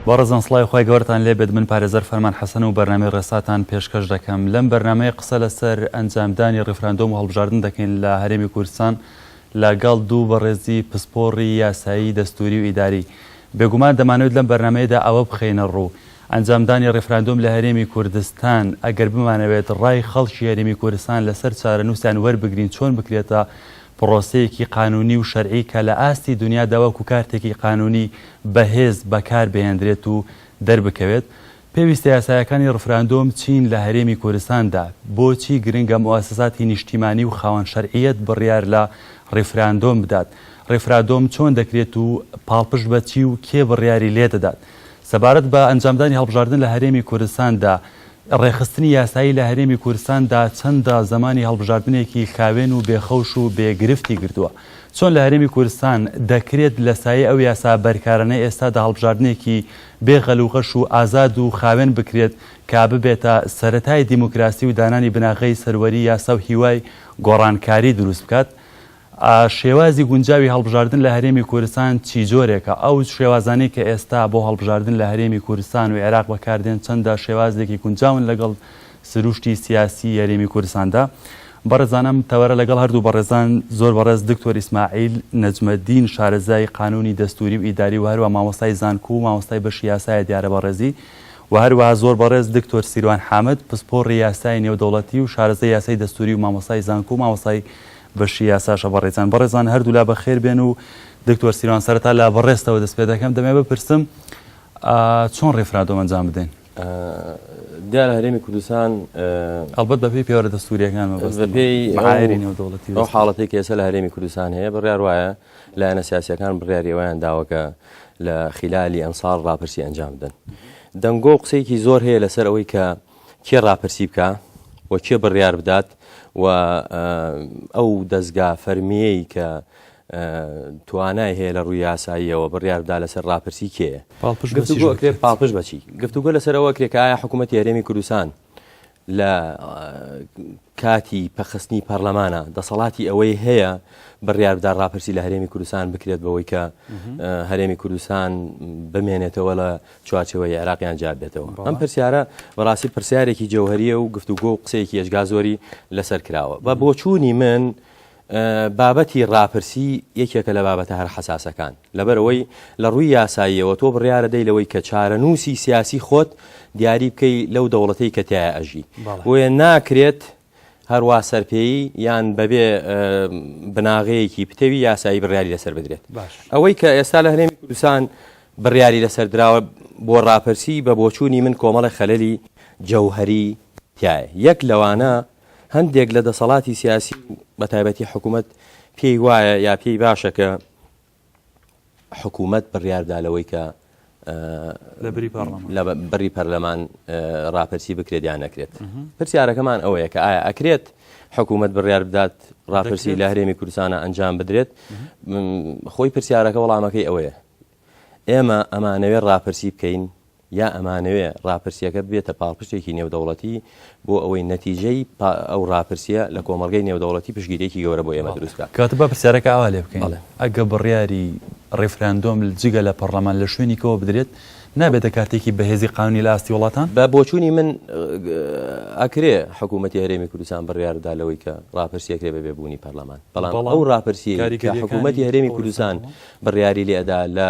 بەڕێزان سڵای خۆی گەورتان لێبێت من پارێزەر فەرمان حەسەن و بەرنامەی ڕێساتان پێشکەش دەکەم لەم بەرنامەیە قسە لەسەر ئەنجامدانی ڕێفراندۆم و هەڵبژاردن دەکەین لە هەرێمی کوردستان لەگەڵ دوو بەڕێزی پسپۆڕی یاسایی دەستوری و ئیداری. بێگومان دەمانوێت لەم بەرنامەیەدا ئەوە بخەینە ڕوو ئەنجامدانی ڕێفراندۆم لە هەرێمی کوردستان ئەگەر بمانەوێت ڕای خەڵکی هەرێمی کوردستان لەسەر چارەنووسیان وەربگرین چۆن بکرێتە پرۆسەیەکی قانونی و شەرعی کە لە ئاستی دنیادا وەکو کارتێکی قانونی بەهێز بەکار بهێنرێت و دەربکەوێت. پێویستە یاسایەکانی ڕێفراندۆم چین لە هەرێمی کوردستاندا بۆچی گرنگە مواسساتی نیشتیمانی و خاوەن شەرعیەت بڕیار لە ڕێفراندۆم بدات، ڕێفراندۆم چۆن دەکرێت و پاڵپشت بە چی و کێ بڕیاری لێ دەدات. سەبارەت بە ئەنجامدانی هەڵبژاردن لە هەرێمی کوردستاندا ڕێخستنی یاسایی لە هەرێمی کوردستاندا چەندە زمانی هەڵبژاردنێکی خاوێن و بێخەوش و بێگرفتی گردووە. چۆن لە هەرێمی کوردستان دەکرێت لە سایە ئەو یاسا بەرکارانەی ئێستادا هەڵبژاردنێکی بێغەلوغەش و ئازاد و خاوێن بکرێت کا ببێتە سەرەتای دیموکراسی و دانانی بناغەی سەروەری یاسا و هیوای گۆڕانکاری دروست بکات. شێوازی گونجاوی هەڵبژاردن لە هەرێمی کوردستان چی جۆرێکە؟ ئەو شێوازانەی کە ئێستا بۆ هەڵبژاردن لە هەرێمی کوردستان و عێراق بەکاردێن چەندە شێوازێکی گونجاون لەگەڵ سروشتی سیاسی هەرێمی کوردستاندا. بەڕێزانم تەوەرە لەگەڵ هەردوو بەڕێزان زۆر بەڕێز دکتۆر ئیسماعیل نەجمەدین شارەزای قانونی دەستوری و ئیداری و هەروە مامۆستای زانکو و مامۆستای بەشی یاسای دیارە بەڕێزی و هەروەها زۆر بەڕێز دکتۆر سیروان حامد پسپۆڕی یاسای نێودەوڵەتی و شارەزای یاسای دەستوری و مامۆستای زانکو و مامۆستای بەشی یاساشە. بەڕێزان هەردوو لا بەخێر بێن و دکتۆر سیروان سەرەتا لە بەڕێستەوە دەست پێ دەکەم دەمێ بپرسم چۆن ڕێفراندۆم ئەنجام بدەین؟ دیارە هەرێمی کوردستان ئەلبەت بەپێی پێوەرە دەستوریەکان بەپێی ئەو حاڵەتی کە ئێستا لە هەرێمی کوردستان هەیە بڕیار وایە لایەنە سیاسیەکان بڕیاری ئەویان داوەکە لە خلالی ئەم ساڵ ڕاپرسی ئەنجام بدەن. دەنگۆ قسەیەکی زۆر هەیە لەسەر ئەوەی کە کێ ڕاپرسی بکە و کێ بڕیار بدات و ئەو دەستگا فەرمیەی کە توانای هەیە لە ڕووی یاساییەوە بڕیار بدا لەسەر ڕاپرسی کێیە پاڵپشت بەچی گفتوگۆ لەسەر ئەوە کرێت ئایا حکوومەتی هەرێمی کوردستان لە کاتی پەخستنی پەرلەمانە دەسەڵاتی ئەوەی هەیە بڕیار بدا ڕاپرسی لە هەرێمی کوردستان بکرێت بەوەی کە هەرێمی کوردستان بمێنێتەوە لە چوارچێوەی عێراقیان جار بێتەوە. ئەم پرسیارە بەڕاستی پرسیارێکی جەوهەریە و گفتوگۆ و قسەیەکی ئەشگا زۆری لەسەر کراوە. بە بۆچوونی من بابەتی ڕاپرسی یەکێکە لە بابەتە هەر حەساسەکان لەبەرەوەی لە ڕووی یاساییەوە تۆ بڕیارە دەی لەوەی کە چارەنووسی سیاسی خۆت دیاری بکەی لەو دەوڵەتەی کە تایە ئەژی وێ ناکرێت هەروە سەرپێی یان بەبێ بناغەیەکی پتەوی یاسایی بڕیاری لەسەر بدرێت. ئەوەی کە ئێستا لە هەرێمی کوردستان بڕیاری لەسەر دراوە بۆ ڕاپرسی بە بۆچوونی من کۆمەڵە خەلەلی جەوهەری تایە. یەک لەوانە هەندێک لە دەسەڵاتی سیاسی بە تایبەتی حکوومەت پێی وایە یا پێی باشە کە حکوومەت بڕیاردا لەوەی کە لە بەری پەرلەمان ڕاپرسی بکرێت یان نەکرێت. پرسیارەکەمان ئەوەیە کە ئایا ئەکرێت حکوومەت بڕیار بدات ڕاپرسی لە هەرێمی کوردستانە ئەنجام بدرێت؟ خۆی پرسیارەکە وەڵامەکەی ئەوەیە ئێمە ئەمانەوێت ڕاپرسی بکەین یا ئەمانەوێ ڕاپرسیەکە بێتە پاڵپشتێکی نێودەوڵەتی بۆ ئەوەی نەتیجەی ئەو ڕاپرسیە لە کۆمەڵگەی نێودەوڵەتی پشگیرێکی گەورە بۆ ئێمە دروستکات. کاتە بە پرسیارەکە ئاوا لێ بکەین ئەگە بڕیاری ڕێفراندۆم جگە لە پەرلەمان لە شوێنی کەوە بدرێت نابێتە کارتێکی بەهێزی قانونی لە ئاستی وڵاتان؟ بە بۆچوونی من ئەکرێ حکوومەتی هەرێمی کوردستان بڕیاردا لەوەی کە ڕاپرسیەکرێ بە بێبوونی پەرلەمان بەڵام ئەو ڕاپرسی کە حکوومەتی هەرێمی کوردستان بڕیاری لێدا لە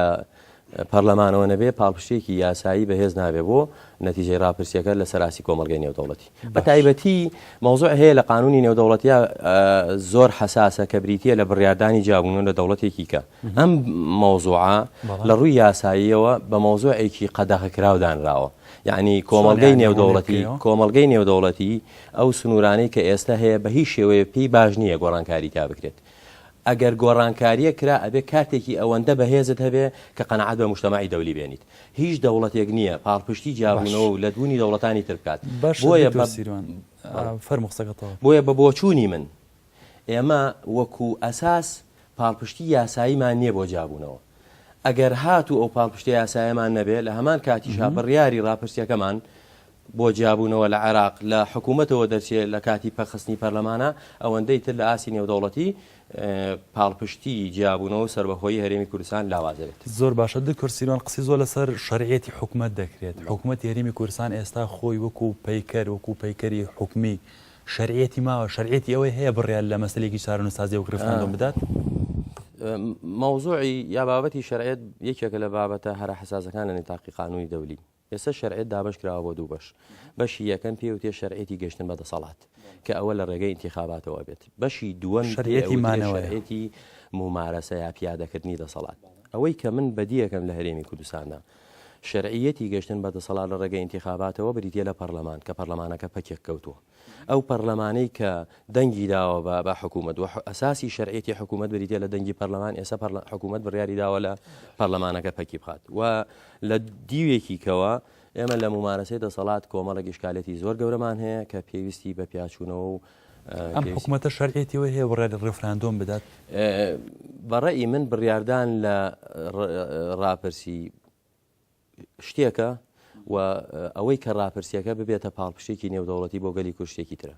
پەرلەمانەوە نەبێ پاڵپشتێکی یاسایی بەهێز نابێ بۆ نەتیجەی ڕاپرسیەکە لە سەراسی کۆمەڵگەی نێودەوڵەتی. بە تایبەتی مەوزوع هەیە لە قانونی نێودەوڵەتیە زۆر حەساسە کە بریتیە لە بڕیاردانی جیابوونەوە لە دەوڵەتێکی کە ئەم مەوزوعە لە ڕووی یاساییەوە بە مەوزوعێکی قەدەغەکراو دانراوە. یعنی کۆمەڵگەی نێودەوڵەتی ئەو سنوورانەی کە ئێستا هەیە بە هیچ شێوەیە پێی باش نییە گۆڕانکاری تا بکرێت. ئەگەر گۆڕانکاریە کرا ئەبێ کاتێکی ئەوەندە بەهێزت هەبێ کە قەنەعەت بە موجتەماعی دەولی بێنیت. هیچ دەوڵەتێک نییە پاڵپشتی جیابوونەوە و لە دوونی دەوڵەتانی تر بکات. بۆیە بە بۆچوونی من ئێمە وەکو ئەساس پاڵپشتی یاساییمان نییە بۆ جیابوونەوە. ئەگەر هاتوو ئەو پاڵپشتی یاساییمان نەبێ لە هەمان کاتیشا بڕیاری ڕاپرسیەکەمان بۆ جیابوونەوە لە عێراق لە حکوومەتەوە دەرچێت لە کاتی پەخستنی پەرلەمانە ئەوەندەی تر لە ئاسی نێودەوڵەتی پاڵپشتی جیابوونەوە سربەخۆیی هەرێمی کوردستان لاوازێت. زۆر باشە کورسیران قسەی زۆر لەسەر شەرعیەتی حکومەت دەکرێت. حکومەت هەرێمی کوردستان ئێستا خۆی وەکو پەیکەر وەکو پەیکەری حکومی شەرعیەتی ماوە، شەرعیەتی ئەوەی هەیە بڕیان لە مەسلێکی چارەنووسازی و ڕێفراندۆم بدات. مەوزوعی یا بابەتی شەرعیەت یەکێکە لە بابەتە هەرە حساسەکان لە نێتاقی قانونی دەولی. ئێستا شەرعیەت دابەش کراوە بۆ دوو بەش. بەشی یەکەم پێوتێ شەرعیەتی گەشتن بە دەسەڵات کە ئەوە لە ڕێگەی انتخاباتەوە بێت. بەشی دووەم شەرعیەتی مانەوەیە، شەرعیەتی ممارەسە یا پیادەکردنی دەسەڵات. ئەوەی کە من بەدیەکەم لە هەرێمی کوردستاندا شەرعیەتی گەشتن بە دەسەڵات لە ڕێگەی انتخاباتەوە بریتە لە پەرلەمان کە پەرلەمانەکە پەکێک کەوتووە. ئەو پەرلەمانەی کە دەنگی داوە بە حکوومەت و ئەساسی شەرعیەتی حکوومەت بریتە لە دەنگی پەرلەمان، ئێستا حکوومەت بڕیاری داوە لە پەرلەمانەکە پەکی بخات و لە دیوێکی کەوە ئێمە لە ممارەسەی دەسەڵات کۆمەڵێک گشتالەتی زۆر گەورەمان هەیە کە پێویستی بە پیاچوونەوە و ئەم حکوومەتە شەرعیەتیەوە هەیە بڕیار ڕێفراندۆم بدات. بەڕێی من بڕیاردان لە ڕاپرسی شتێکە و ئەوەی کە ڕاپرسیەکە ببێتە پاڵپشتێکی نێودەوڵەتی بۆ گەلی کوشتێکی ترە.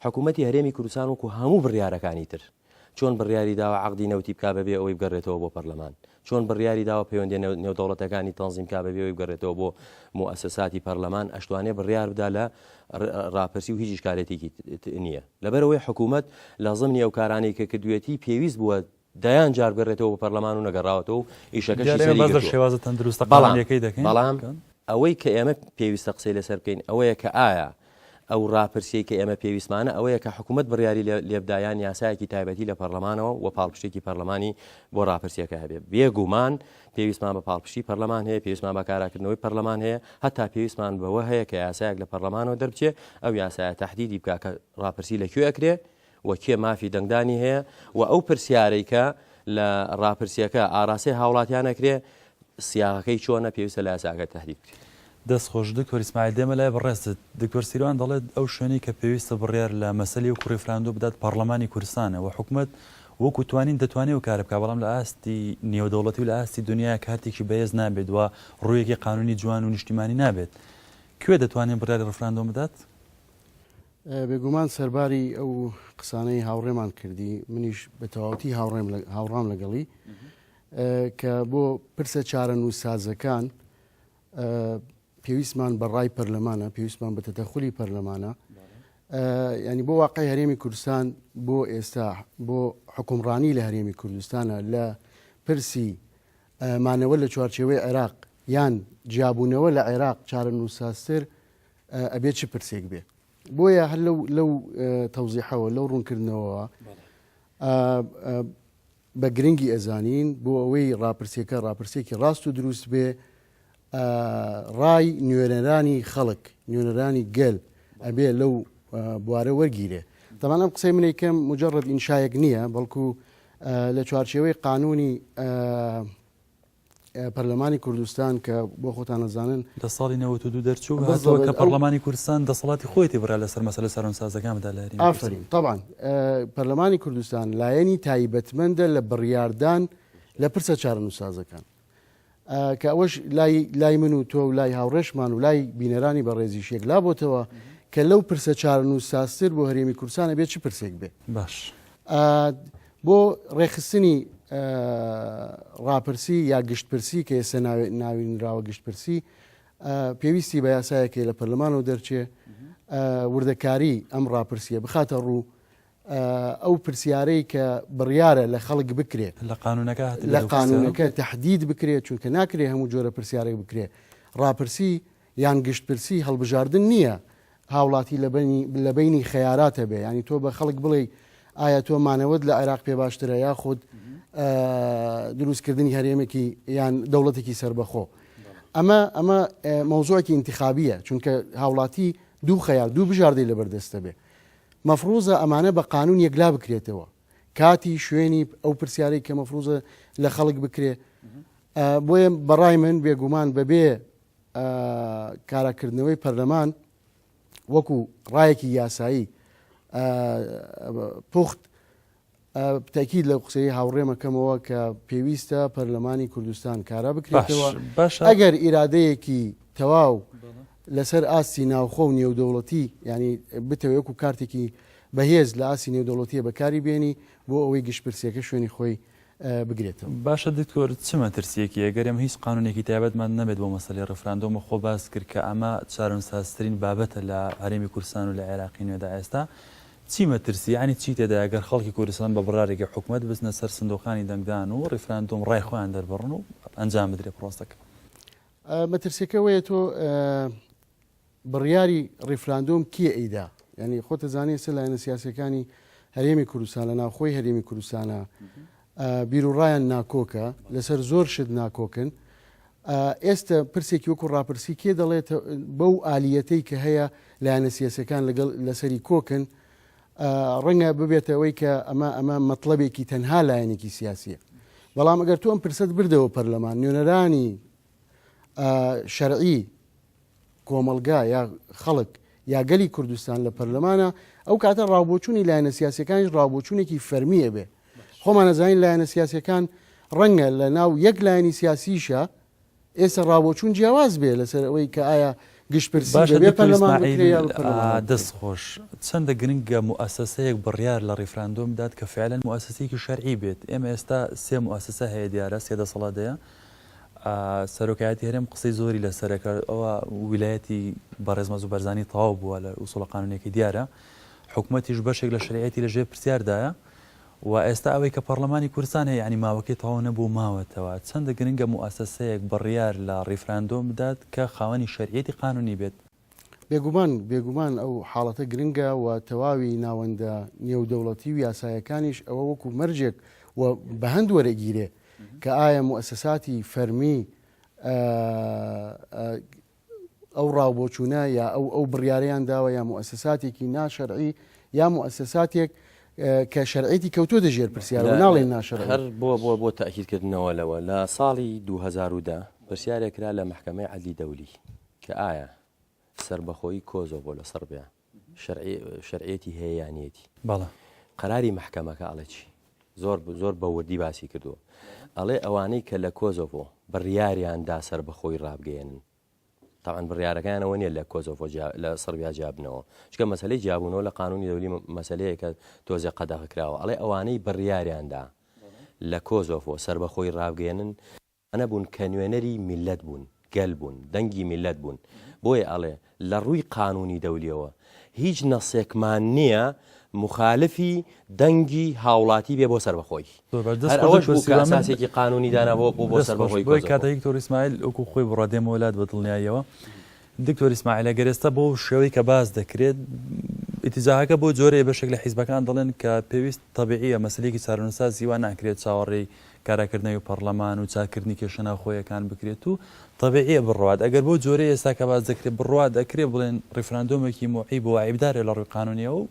حکوومەتی هەرێمی کوردستان وەکو هەموو بڕیارەکانی تر چۆن بڕیاری داوە عەقدی نەوتی بکا بەبێ ئەوەی بگەڕێتەوە بۆ پەرلەمان، چۆن بڕیاری داوە پەیوەندی نێودەوڵەتەکانی تەنزیم کا بەبێ ئەوەی بگەڕێتەوە بۆ موسساتی پەرلەمان، ئەشتوانێ بڕیار بدا لە ڕاپرسی و هیچ شکارێتێکی نییە. لەبەرەوەی حکوومەت لە ضمنی ئەو کارانەی کە کردوێتی پێویست بووە دایان جار بگەڕێتەوە بۆ پەرلەمان و نەگەڕاوەتەوە و ئیشەکەشی سەری شێوازە تەندروستە قەڵامەکەی دەکەین. بەڵام ئەوەی کە ئێمە پێویستە قسەی لەسەر بکەین ئەوەیە کە ئایا ئەو ڕاپرسیەی کە ئێمە پێویستمانە ئەوەیە کە حکوومەت بڕیاری لێبدایان یاسایەکی تایبەتی لە پەرلەمانەوە و پاڵپشتێکی پەرلەمانی بۆ ڕاپرسیەکە هەبێ. بێگومان پێویستمان بە پاڵپشتی پەرلەمان هەیە، پێویستمان بە کاراکردنەوەی پەرلەمان هەیە، هەتا پێویستمان بەوە هەیە کە یاسایەک لە پەرلەمانەوە دەربچێ ئەو یاسایە تەحدیدی بکا کە ڕاپرسی لەکوێ ئەکرێ و کێ مافی دەنگدانی هەیە و ئەو پرسیارەی کە لە ڕاپرسیەکە ئاراسی هاوڵاتیان ئەکرێ سیاغەکەی چۆنە پێویستە لە یاساکە تەحدید بکرێت. دەستخۆش دکتۆر ئیسماعیل دێمە لای بەڕێزت دکتۆر سیروان دەڵێت ئەو شوێنی کە پێویستە بڕیار لە مەسەلەی و ڕێفراندۆ بدات پەرلەمانی کوردستانە و حکوومەت وەکو توانین دەتوانێت و کارە بکات، بەڵام لە ئاستی نێودەوڵەتی و لە ئاستی دنیا کاتێکی بەهێز نابێت و ڕوویەکی قانونی جوان و نیشتیمانی نابێت. کوێ دەتوانێت بڕیار ڕێفراندۆ بدات؟ بێگومان سەرباری ئەو قسانەی هاوڕێمان کردی، منیش بە تەواوەتی هاوڕام لەگەڵی کە بۆ پرسە چارەنووسازەکان پێویستمان بە ڕای پەرلەمانە، پێویستمان بە تەدەخولی پەرلەمانە. ینی بۆ واقعی هەرێمی کوردستان بۆ ئێستا بۆ حکومڕانی لە هەرێمی کوردستانە لە پرسی مانەوە لە چوارچێوەی عێراق یان جیابوونەوە لە عێراق چارەنووسازتر ئەبێت چ پرسێک بێ. بۆیە هەر لەو تەوزیحەوە لەو ڕوونکردنەوە بە گرنگی ئەزانین بۆ ئەوەی ڕاپرسێکی ڕاست و دروست بێ، ڕای نوێنەرانی خەڵک، نوێنەرانی گەل ئەبێ لەو بوارە وەرگیرێ. تەمانە قسەی من یەکەم مجرد ئینشایەک نییە، بەڵکو لە چوارچێوەی قانونی پەرلەمانی کوردستان کە بۆ خۆتان نەزانن لە ساڵی 92 دەرچوو هاتووە کە پەرلەمانی کوردستان دەسەڵاتی خۆیەتی بڕا لەسەر مەسەلە سەرۆنسازەکاندا لە هەرێمی ئافرین. طبعاً پەرلەمانی کوردستان لایەنی تایبەتمەندە لە بڕیاردان لە پرسە چارەنووسازەکان کە ئەوەش لای من و تۆ و لای هاوڕێشمان و لای بینەرانی بەڕێزیشێک لابۆتەوە کە لەو پرسە چارەنووسازتر بۆ هەرێمی کوردستانە بێت چ پرسێک بێ. باش بۆ ڕێخستنی ڕاپرسی یا گشتپرسی کە ئێستا ناوینراوە گشتپرسی پێویستی بە یاسایەکەی لە پەرلەمانەوە دەرچێ وردەکاری ئەم ڕاپرسیە بخاتە ڕوو ئەو پرسیارەی کە بڕیارە لە خەڵک بکرێت لە قانونەکە تەحدید بکرێت، چونکە ناکرێت هەموو جۆرە پرسیارێک بکرێت. ڕاپرسی یان گشتپرسی هەڵبژاردن نییە هاوڵاتی لە بینی خەیاراتە بێ، ینی تۆ بە خەڵک بڵێ ئایا تۆ مانەوەت لە عێراق پێ باشترە یا خۆت دروستکردنی هەرێمێکی یان دەوڵەتێکی سربەخۆ. ئەمە مەوزوعێکی انتخابیە، چونکە هاوڵاتی دوو خەیار دوو بژاردەی لەبەردەستە بێ. مەفروزە ئەمانە بە قانون یەکلا بکرێتەوە کاتی شوێنی ئەو پرسیارەی کە مەفروزە لە خەڵک بکرێ. بۆیە بەڕای من بێگومان بەبێ کاراکردنەوەی پەرلەمان وەکو ڕایەکی یاسایی پوخت تاکید لە قسەی هاوڕێمەکەمەوە کە پێویستە پەرلەمانی کوردستان کارا بکرێتەوە ئەگەر ئیرادەیەکی تەواو لەسەر ئاستی ناوخۆ و نێودەوڵەتی ینی بتەوە وەکو کارتێکی بەهێز لە ئاسی نێودەوڵەتیە بەکاری بێنی بۆ ئەوەی گشتپرسیەکە شوێنی خۆی بگرێتەوە. باشە دکتۆر چمە ترسیەکی ئەگەرم هیچ قانونێکی تایبەتمان نەبێت بۆ مەسەلەی ڕفراندۆمە خۆ باس کرد کە ئەمە چارەنووسسترین بابەتە لە هەرێمی کوردستان و لە عێراقی نوێدا ئێستا چیمە ترسی ینی چی تێدا ئەگەر خەڵکی کوردستان بە بڕارێکی حکوومەت بستنە سەر سندۆخانی دەنگدان و ڕفراندۆم ڕای خۆیان دەربڕن و ئەنجام بدرێت پرۆسەکە. مەترسیەکە وەیە تۆ بڕیاری ڕیفراندۆم کیە ئەیدا؟ ینی خۆتە زانێ سە لایەنە سیاسەکانی هەرێمی کوردستان لە ناوخۆی هەرێمی کوردستانە بیرروڕایان ناکۆکە لەسەر زۆر شت ناکۆکن. ئێستا پرسێکی وەکو ڕاپرسی کێ دەڵێت بەو ئالیەتەی کە هەیە لایەنە سیاسەکان لەگەڵ لەسەری کۆکن ڕەنگە ببێتە ئەوەی کە ئەمە مەطلبێکی تەنها لایەنێکی سیاسیە. بەڵام ئەگەر تۆ ئەم پرسەت بردەوە پەرلەمان نوێنەرانی شەرعی کۆمەلگا یا خەڵک یا گەلی کوردستان لە پەرلەمانە ئەو کاتە ڕاوبۆچوونی لایەنە سیاسەکانیش ڕاوبۆچوونێکی فەرمیە بێ. خۆمان نەزانین لایەنە سیاسەکان ڕەنگە لە ناو یەک لایەنی سیاسیشە ئێستا ڕاوبۆچوون جیاواز بێ لەسەر ئەوەی کە ئایا گشتپرسی بێ پەرلەمان دەستخۆش چەندە گرنگە موسسەیەک بڕیار لە ڕیفراندۆم بدات کە فعلا موسسەیەکی شەرعی بێت. ئێمە ئێستا سێ موسسە هەیە دیارە سێ دەسەڵاتەیە. سەرۆکایەتی هەرێم قسەی زۆری لەسەرەکە ئەوە ویلایەتی بەڕێزمەز و بەرزانی تەواو بووە لە ئوسوڵە قانونێکی دیارە. حکوومەتیش بەشێک لە شریعەتی لەژێر پرسیاردایە و ئێستا ئەوەی کە پەرلەمانی کوردستان هەیە ینی ماوەکەی تەواو نەبوو ماوەتەوە چەندە گرنگە موسسەیەک بڕیار لە ڕیفراندۆم بدات کە خاوەنی شریعەتی قانونی بێت. بێگومان ئەو حاڵەتە گرنگە و تەواوی ناوەندە نێودەوڵەتی و یاسایەکانیش ئەوە وەکو مەرجێک و بە هەند وەرەگیرێ کە ئایا موسساتی فەرمی ئەو ڕاوبۆچوونە یا ئەو بڕیاریان داوە یا موسساتێکی ناشەرعی یا موسساتێک کە شەرعیتی کەوتۆ دەژێر پرسیار و ناڵێن ناشەرعی. هەر بۆ تاکیدکردنەوە لەوە لە ساڵی 2010 پرسیارێک کرا لە محکەمەی عەدلی دەولی کە ئایا سربەخۆیی کۆزۆڤۆ لە سەربیا شەرعیەتی هەیەیانیەتی. بەڵێ قەراری محکەمەکە ئەڵێ چی؟ زۆر بە وردی باسی کردووە. ئەڵێ ئەوانەی کە لە کۆزۆڤۆ بڕیاریاندا سربەخۆی ڕابگەێنن تاوان بڕیارەکانەوە نیە لە کۆزۆڤۆ لە سەربیا جابنەوە چکە مەسلەی جابوونەوە لە قانونی دەولی مەسلەیە کە تۆزێ قەدەغ کراوە. ئەڵێ ئەوانەی بڕیاریاندا لە کۆزۆڤۆ سربەخۆی ڕابگەێنن ئەنە بوون کە نوێنەری میلەت بوون گەل بوون دەنگی میلەت بوون. بۆیە ئەڵێ لە ڕووی قانونی دەولیەوە هیچ نەسێکمان نییە مخالفی دەنگی هاوڵاتی بێ بۆ سربەخۆی. ئەوەش ئاساسێکی قانونی داناەوە بۆ سربەخۆی. بۆی کاتەی دکتۆر ئیسماعیل وەکو خۆی بڕادێمە وڵات بە دڵنیاییەوە دکتۆر ئیسماعیل ئەگەر ئێستا بۆ شێوەی کە باز دەکرێت ئیتیزاهەکە بۆ جۆرەیە بەشێک لە حیزبەکان دەڵێن کە پێویست تەبیعیە مەسلەیەکی چارەنووسا زیوان ناکرێت چاوەڕێی کاراکردنەوەی پەرلەمان و چاکردنی کێشە ناوخۆیەکان بکرێت و تەبیعیە بڕوات. ئەگەر بۆ جۆرەیە ئێستا کە باز دەکرێت بڕوات دەکرێت بڵێن ڕیفراندۆمێکی موعی بۆ عیبدارێ لە ڕووی قانونیەوە و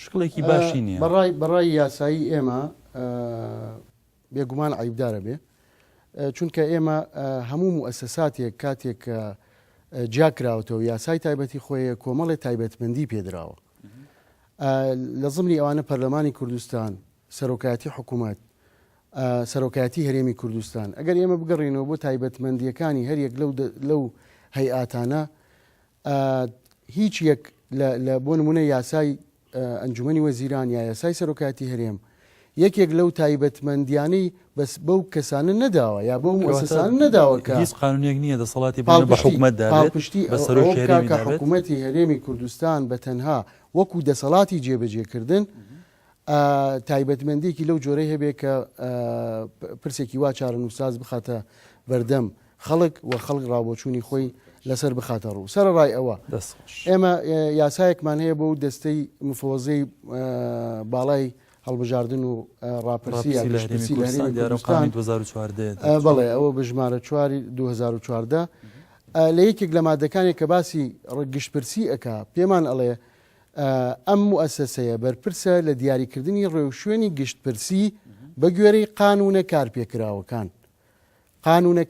شکڵێکی باشی نییە. بەڕای یاسایی ئێمە بێگومان عیبدارە بێ چونکە ئێمە هەموو موسساتێک کاتێک جاکراوەتەوە یاسای تایبەتی خۆیە کۆمەڵی تایبەتمەندی پێدراوە. لە زمانی ئەوانە پەرلەمانی کوردستان سەرۆکایەتی حکوومەت سەرۆکایەتی هەرێمی کوردستان ئەگەر ئێمە بگەڕێنەوە بۆ تایبەتمەندیەکانی هەریەک لەو هەیئاتانە هیچ یەک لە بۆ نمونە یاسای ئەنجومەنی وەزیران یا یاسای سەرۆکایەتی هەرێم یەکێک لەو تایبەتمەندیانەی بەس بەو کەسانە نەداوە یا بەو مؤسسانە نەداوە کە هیچ قانونێک نییە دەسەڵاتی بە حکوومەت دابێت بە سەرۆکایەتی حکوومەتی هەرێمی کوردستان بە تەنها وەکو دەسەڵاتی جێبەجێکردن تایبەتمەندێکی لەو جۆرەی هەبێ کە پرسێکی وا چارەنووساز بخاتە بەردەم خەڵک و خەڵک ڕاوبۆچوونی خۆی لەسەر بخاتە ڕوو. سەرڕای ئەوە ئێمە یاسایەکمان هەیە بۆ دەستەی مفۆزەی باڵای هەڵبژاردن و ڕاپرسی بەڵێ ئەوە بە ژمارە 2014 لە یەکێک لە مادەکانی کە باسی گشتپرسی ئەکا پێمان ئەڵێ ئەم موسسەیە بەرپرسە لە دیاریکردنی ڕێوشوێنی گشتپرسی بە گوێرەی قانونە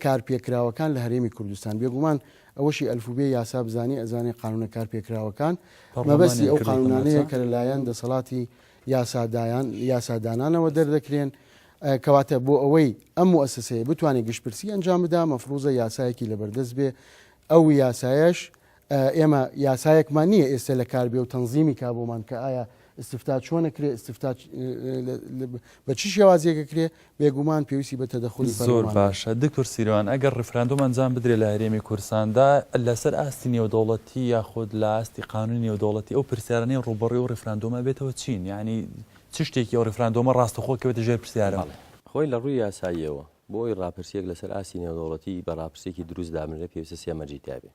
کارپێکراوەکان لە هەرێمی کوردستان. بێگومان ئەوەشی ئەلفوبێ یاسا بزانێ ئەزانێ قانونە کارپێکراوەکان مەبەستی ئەو قانونانەیە کە لەلایەن دەسەڵاتی یاسادانانەوە دەردەکرێن کەواتە بۆ ئەوەی ئەم موسسەیە بتوانێت گشتپرسی ئەنجام بدا مەفروزە یاسایەکی لەبەردەست بێ. ئەو یاسایەش ئێمە یاسایەکمان نییە ئێستا لە کار بێ و تەنزیمی کا بۆمان کە ئایا استفتات چۆنەکرێ استفتات بە چی شێوازیەکەکرێ بێگومان پێویستی بە تەدەخلی زۆر باشە. دکتۆر سیروان ئەگەر ڕفراندۆم ئەنجام بدرێت لە هەرێمی کوردستاندا لەسەر ئاستی نێودەوڵەتی یاخود لە ئاستی قانونی نێودەوڵەتی ئەو پرسیارانەی ڕوبەڕێ و ڕفراندۆمە بێتەوە چین، یعنی چ شتێکی ئەو ڕفراندۆمە ڕاستەخۆکەوێتە ژێر پرسیارە خۆی لە ڕووی یاساییەوە بۆی ڕاپرسیەک لەسەر ئاسی نێودەوڵەتی بە ڕاپرسێکی دروست دامرێت پێویستە سێمەرجی تابێ.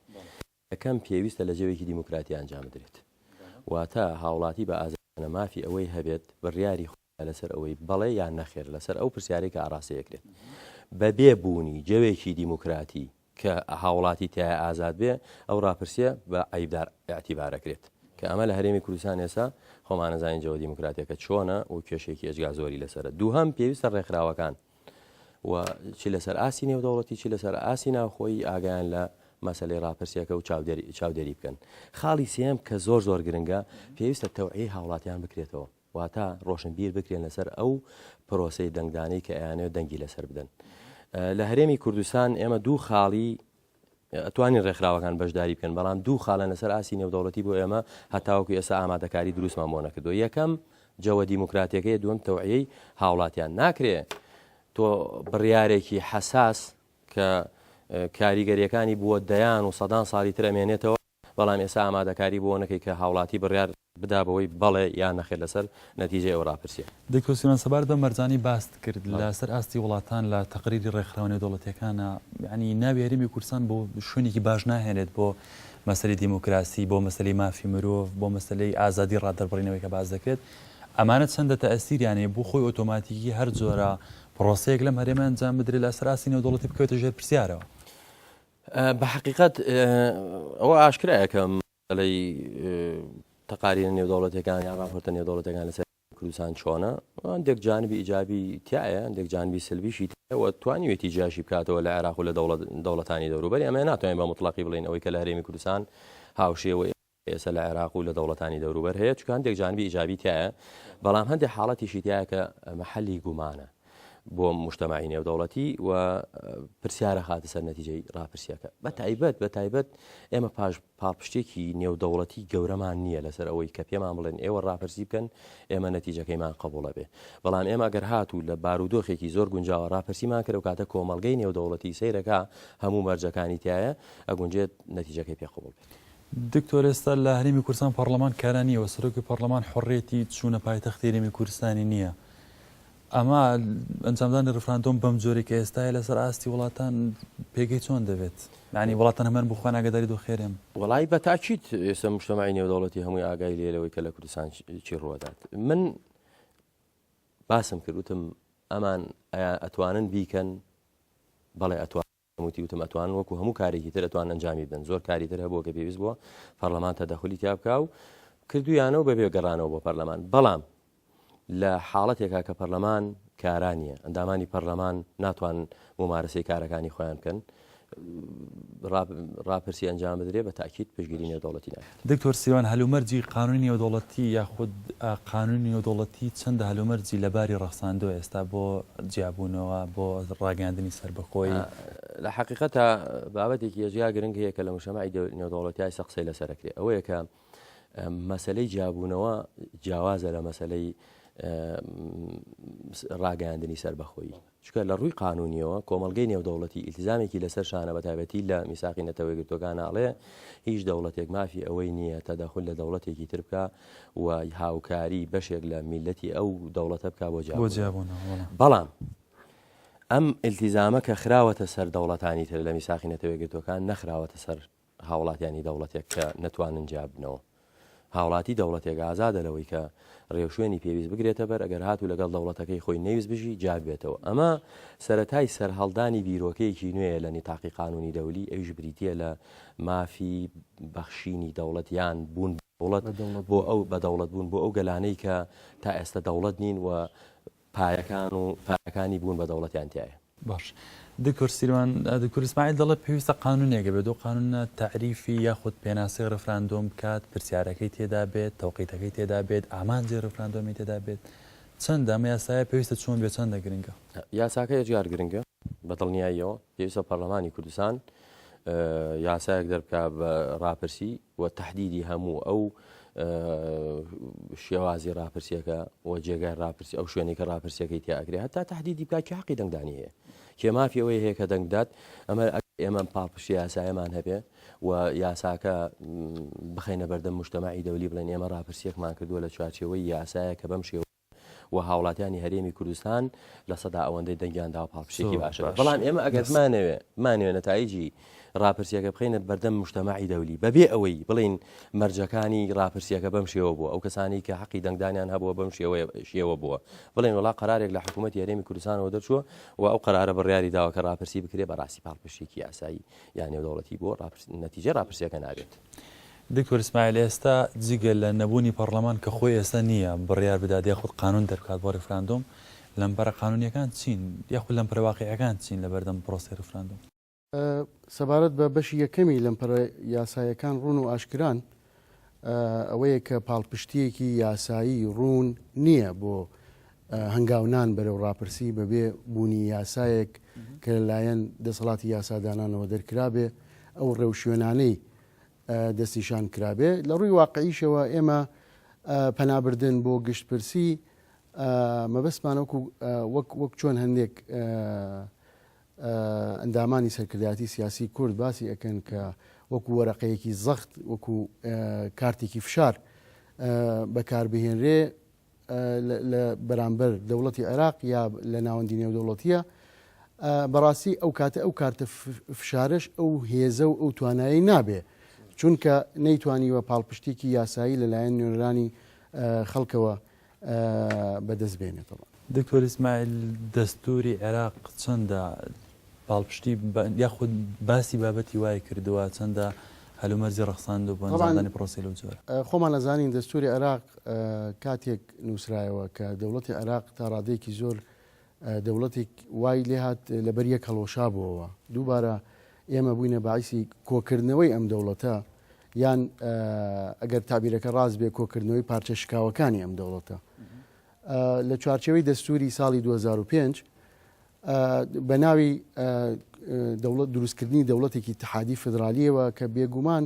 یەکەم پێویستە لە جێوێکی دیموکراتی ئەنجام بدرێت، واتە هاوڵاتی بە ئازادانە مافی ئەوەی هەبێت بڕیاری خۆی لەسەر ئەوەی بەڵێ یان نەخێر لەسەر ئەو پرسیارێک کە ئاڕاستەیەکرێت بەبێ بوونی جەوێکی دیموکراتی کە هاوڵاتی تایە ئازاد بێ ئەو ڕاپرسیە بە عیبدار ئاعتیبارەکرێت کە ئەمە لە هەرێمی کوردستان ئێستا خۆمان نەزانین جەوە دیموکراتیەکە چۆنە و کێشێکی ئەجگا زۆری لەسەرە. دووهەم پێویستە ڕێکخراوەکان و چی لەسەر ئاسی نێودەوڵەتی چی لەسەر ئاسی ناوخۆی ئاگیان لە مەسلەی ڕاپرسیەکە و چاودێری بکەن. خاڵی سێم کە زۆر گرنگە پێویستە تەوعیەی هاوڵاتیان بکرێتەوە، واتە ڕۆشنبیر بکرێن لەسەر ئەو پرۆسەی دەنگدانەی کە ئەیانەوە دەنگی لەسەر بدەن. لە هەرێمی کوردستان ئێمە دوو خاڵی ئەتوانین ڕێکخراوەکان بەشداری بکەن، بەڵام دوو خاڵە لەسەر ئاسی نێودەوڵەتی بۆ ئێمە هەتاوەکو ئێستا ئامادەکاری دروستمان بۆ نەکردو. یەکەم جەوە دیموکراتیەکەی، دووەم تەوعیەی هاوڵاتیان. ناکرێت تۆ بڕیارێکی حەساس کە کاریگەریەکانی بووە دەیان و سەدان ساڵی تر ئەمێنێتەوە، بەڵام ئێستا ئامادەکاری بۆ نەکەی کە هاوڵاتی بڕیار بدا بەوەی بەڵێ یان نەخێر لەسەر نەتیجەی ئەو ڕاپرسیە. دکتۆر سیروان سەبارەت بە مەرجانی باست کرد لەسەر ئاستی وڵاتان لە تەقریری ڕێکخراوە نێودەوڵەتیەکانە، یعنی ناوی هەرێمی کوردستان بۆ شوێنێکی باش ناهێنێت بۆ مەسەلەی دیموکراسی، بۆ مەسەلەی مافی مرۆڤ، بۆ مەسەلەی ئازادی ڕاددەربڕینەوەی کە باز دەکرێت. ئەمانە چەندە تەئەسیریانەیە بۆ خۆی ئۆتۆماتیکی هەر جۆرە پرۆسەیەک لەم هەرێمە ئەنجام بدرێت لەسەر ئاستی نێودەوڵەتی بکەوێتە ژێر پرسیارەوە. بە حقیقەت ئەوە ئاشکرایە کە مەسەلەی تەقاریر نێودەوڵەتیەکان یا ڕاپۆرتە نێودەوڵەتیەکان لەسەر کوردستان چۆنە، هەندێک جانبی ئیجابی تایە، هەندێک جانبی سلبیشی تایەوە توانیوێتی جاشی بکاتەوە لە عێراق و لە دەوڵەتانی دەوروبەری. ئەمە ناتوانین بە مطلقی بڵین ئەوەی کە لە هەرێمی کوردستان هاوشێوە ئێستا لە عێراق و لە دەوڵەتانی دەوروبەر هەیە، چونکە هەندێک جانبی ئیجابی تایە، بەڵام هەندێک حاڵەتیشی تایە کە مەحەلی گومانە بۆ مجتەمەعی نێودەوڵەتی و پرسیارە خاتە سەر نەتیجەی ڕاپرسیەکە. بە تایبەت ئێمە پاڵپشتێکی نێودەوڵەتی گەورەمان نییە لەسەر ئەوەی کە پێمان بڵێن ئێوە ڕاپرسی بکەن ئێمە نەتیجەکەیمان قبوڵە بێ، بەڵام ئێمە ئەگەر هاتوو لە بارودۆخێکی زۆر گونجاوە ڕاپرسیمان کرد و کاتە کۆمەڵگەی نێودەوڵەتی سەیرەکە هەموو مەرجەکانی تایە ئەگونجێت نەتیجەکەی پێ قبوڵ بێت. دکتۆر ئێستا لە هەرێمی کوردستان پەرلەمان کارانیەوە، سەرۆکی پەرلەمان حڕێتی چوونە پایتەختی هەرێمی کوردستانی نییە. ئەمە ئەنجامدانی ڕفراندۆم بەم جۆری کە ئێستاە لەسەر ئاستی وڵاتان پێگەی چۆن دەبێت؟ یعنی وڵاتان هەمان بخوان ئاگاداری دۆ خێرم. وڵی بە تاکیت ئێستا مجتەمەعی نێودەوڵەتی هەمووی ئاگای لێرەوەی کە لە کوردستان چی ڕوەدات. من باسم کردوتم ئەمان ئەتوانن بیکەن، بەڵێ ئەتوان وتم ئەتوان وەکو هەموو کارێکی تر ئەتوان ئەنجامی بدەن. زۆر کاری تر هەبووە کە پێویست بووە پەرلەمان تەدەخلی تیا بکا و کردویانەوە بەبێ گەڕانەوە بۆ پەرلەمان، بەڵام لە حاڵەتێکا کە پەرلەمان کارانیە، ئەندامانی پەرلەمان ناتوان ممارەسەی کارەکانی خۆیان بکەن، ڕاپرسی ئەنجام بدرێ بە تاکیت پشگیری نێودەوڵەتی ناکرێت. دکتۆر سیروان هەلومەرجی قانونی نێودەوڵەتی یاخود قانونی نێودەوڵەتی چەندە هەلومەرجی لەباری ڕەخساندەوە ئێستا بۆ جیابوونەوە بۆ ڕاگەاندنی سربەخۆی؟ لە حقیقەتە بابەتێکی ێژیا گرنگ هەیە کە لە مجتەمەعی نێودەوڵەتی قسەی لەسەرەکرێ، ئەوەیە کە مەسەلەی جیابوونەوە جیاوازە لە مەسەلەی ڕاگەاندنی سربەخۆیی، چکە لە ڕووی قانونیەوە کۆمەڵگەی نێودەوڵەتی ئیلتیزامێکی لەسەر شانە بەتایبەتی لە میساقی نەتەوەی گرتوەکان ناڵێ هیچ دەوڵەتێک مافی ئەوەی نییە تەدەخل لە دەوڵەتێکی تر بکە و هاوکاری بەشێک لە میلەتی ئەو دەوڵەتە بکە بۆ جیابوونەوە. بەڵام ئەم ئیلتیزامە کە خراوەتە سەر دەوڵەتانی تر لە میساقی نەتەوەی گرتوەکان نەخراوەتە سەر هاوڵاتیانی دەوڵەتێک کە نەتوانن جیابنەوە. هاوڵاتی دەوڵەتێک ئازادە لەوەی کە ڕێوشوێنی پێویست بگرێتە بەر ئەگەر هاتوو لەگەڵ دەوڵەتەکەی خۆی نەویست بژی جاب بێتەوە. ئەمە سەرەتای سەرهەڵدانی بیرۆکەیەکی نوێیە لە نیتاقی قانونی دەولی، ئەویش بریتیە لە مافی بەخشینی دەوڵەتیان بوون دەوڵەت بۆ ئەو بە دەوڵەت بوون بۆ ئەو گەلانەی کە تا ئێستا دەوڵەت نین و پایەکانی بوون بە دەوڵەتیان تایە. باش. دکتۆر سیروان، دکتۆر ئیسماعیل دەڵێت پێویستە قانونێکە بێت و قانونە تعریفی یاخود پێناسی ڕفراندۆم بکات، پرسیارەکەی تێدا بێت، تەوقیتەکەی تێدا بێت، ئامانجی ڕفراندۆمی تێدا بێت. چەندە ئەمە یاسایە پێویستە چۆن بێت، چەندە گرنگە؟ یاساکە ئەجگار گرنگە بەدڵنیاییەوە پێویستە پەرلەمانی کوردستان یاسایەک دەربکە بە ڕاپرسی و تەحدیدی هەموو ئەو شێوازی ڕاپرسیەکە و جێگای ڕاپرسی ئەو شوێنی کە ڕاپرسیەکەی تیاگرێ هەتا تهدیدی بکات کە حەقی دەنگدانی هەیە کێ مافیەوەی هەیە کە دەنگدات ئەمە ئێمە پاڵپشتی یاسایەمان هەبێ و یاساکە بخەینە بەردەم مجتەماعی دەولی بڵێن ئێمە ڕاپرسیەکمان کردووە لە چوارچێوەی یاسایە کە بەم شێوە و هاوڵاتیانی هەرێمی کوردستان لە سەدا ئەوەندەی دەنگیاندا و پاڵپشتێکی باشە بەڵام ئێمە ئەگەر مانوێ نەتایجی ڕاپرسیەکە بخەینە بەردەم مجتەماعی دەولی بەبێ ئەوەی بڵین مەرجەکانی ڕاپرسیەکە بەم شێوە بووە ئەو کەسانی کە حەقی دەنگدانیان هەبووە بەم شێوە بووە بڵێن وڵا قەرارێک لە حکوومەتی هەرێمی کوردستانەوە دەرچووە و ئەو قەرارە بڕیاری داوە کە ڕاپرسی بکرێ بەڕاستی پاڵپشتێکی یاسایی یان نێودەوڵەتی بۆ نەتیجە ڕاپرسیەکە نابێت. دکتۆر ئیسماعیل ئێستا جگە لە نەبوونی پەرلەمان کە خۆی ئێستا نییە بڕیار بدات یاخود قانون دەرکات بۆ ڕێفراندۆم لەمبەرە قانونیەکان چین یاخود لەمپەرە واقعیەکان چین لە بەردەم پرۆسی ڕێفراندۆم سەبارەت بە بەشی یەکەمی لەمپەرە یاسایەکان ڕوون و ئاشکران ئەوەیە کە پاڵپشتیەکی یاسایی ڕوون نییە بۆ هەنگاونان بەرەو ڕاپرسی بەبێ بوونی یاسایەک کە لەلایەن دەسەڵاتی یاسادانانەوە دەرکرابێ ئەو ڕێوشوێنانەی دەستیشان کرابێ لە ڕووی واقعیشەوە ئێمە پەنابردن بۆ گشتپرسی مەبەستمانەوەکو وەک چۆن هەندێک ئەندامانی سەرکردایەتی سیاسی کورد باسی ئەکەن کە وەکو وەرەقەیەکی زەخت وەکو کارتێکی فشار بەکاربهێنرێ لە بەرامبەر دەوڵەتی عێراق یا لە ناوەندی نێودەوڵەتیە بەڕاستی ئەو کاتە ئەو کارتە فشارش ئەو هێزە و ئەو توانایی نابێ چونکە نەیتوانیوە پاڵپشتێکی یاسایی لەلایەن نوێنەرانی خەڵکەوە بەدەست بێنێتەوە. دکتۆر ئیسماعیل دەستوری عێراق چەندە پاڵپشتی یاخود باسی بابەتی وای کردووە چەندە هەلومەرزی ڕەخساندوو بۆ ئەنجامدانی پرۆسی لەو جۆرە خۆمان نەزانین دەستوری عێراق کاتێک نووسرایەوە کە دەوڵەتی عێراق تا ڕادەیەکی زۆر دەوڵەتێک وای لێهات لەبەر یەک هەڵۆشا بووەوە دووبارە ئێمە بووینە باعیسی کۆکردنەوەی ئەم دەوڵەتە یان ئەگەر تابیرەکە ڕاست بێ کۆکردنەوەی پارچە شکاوەکانی ئەم دەوڵەتە لە چوارچێوەی دەستوری ساڵی 2005 بە ناوی دروستکردنی دەوڵەتێکی اتحادی فدرالیەوە کە بێگومان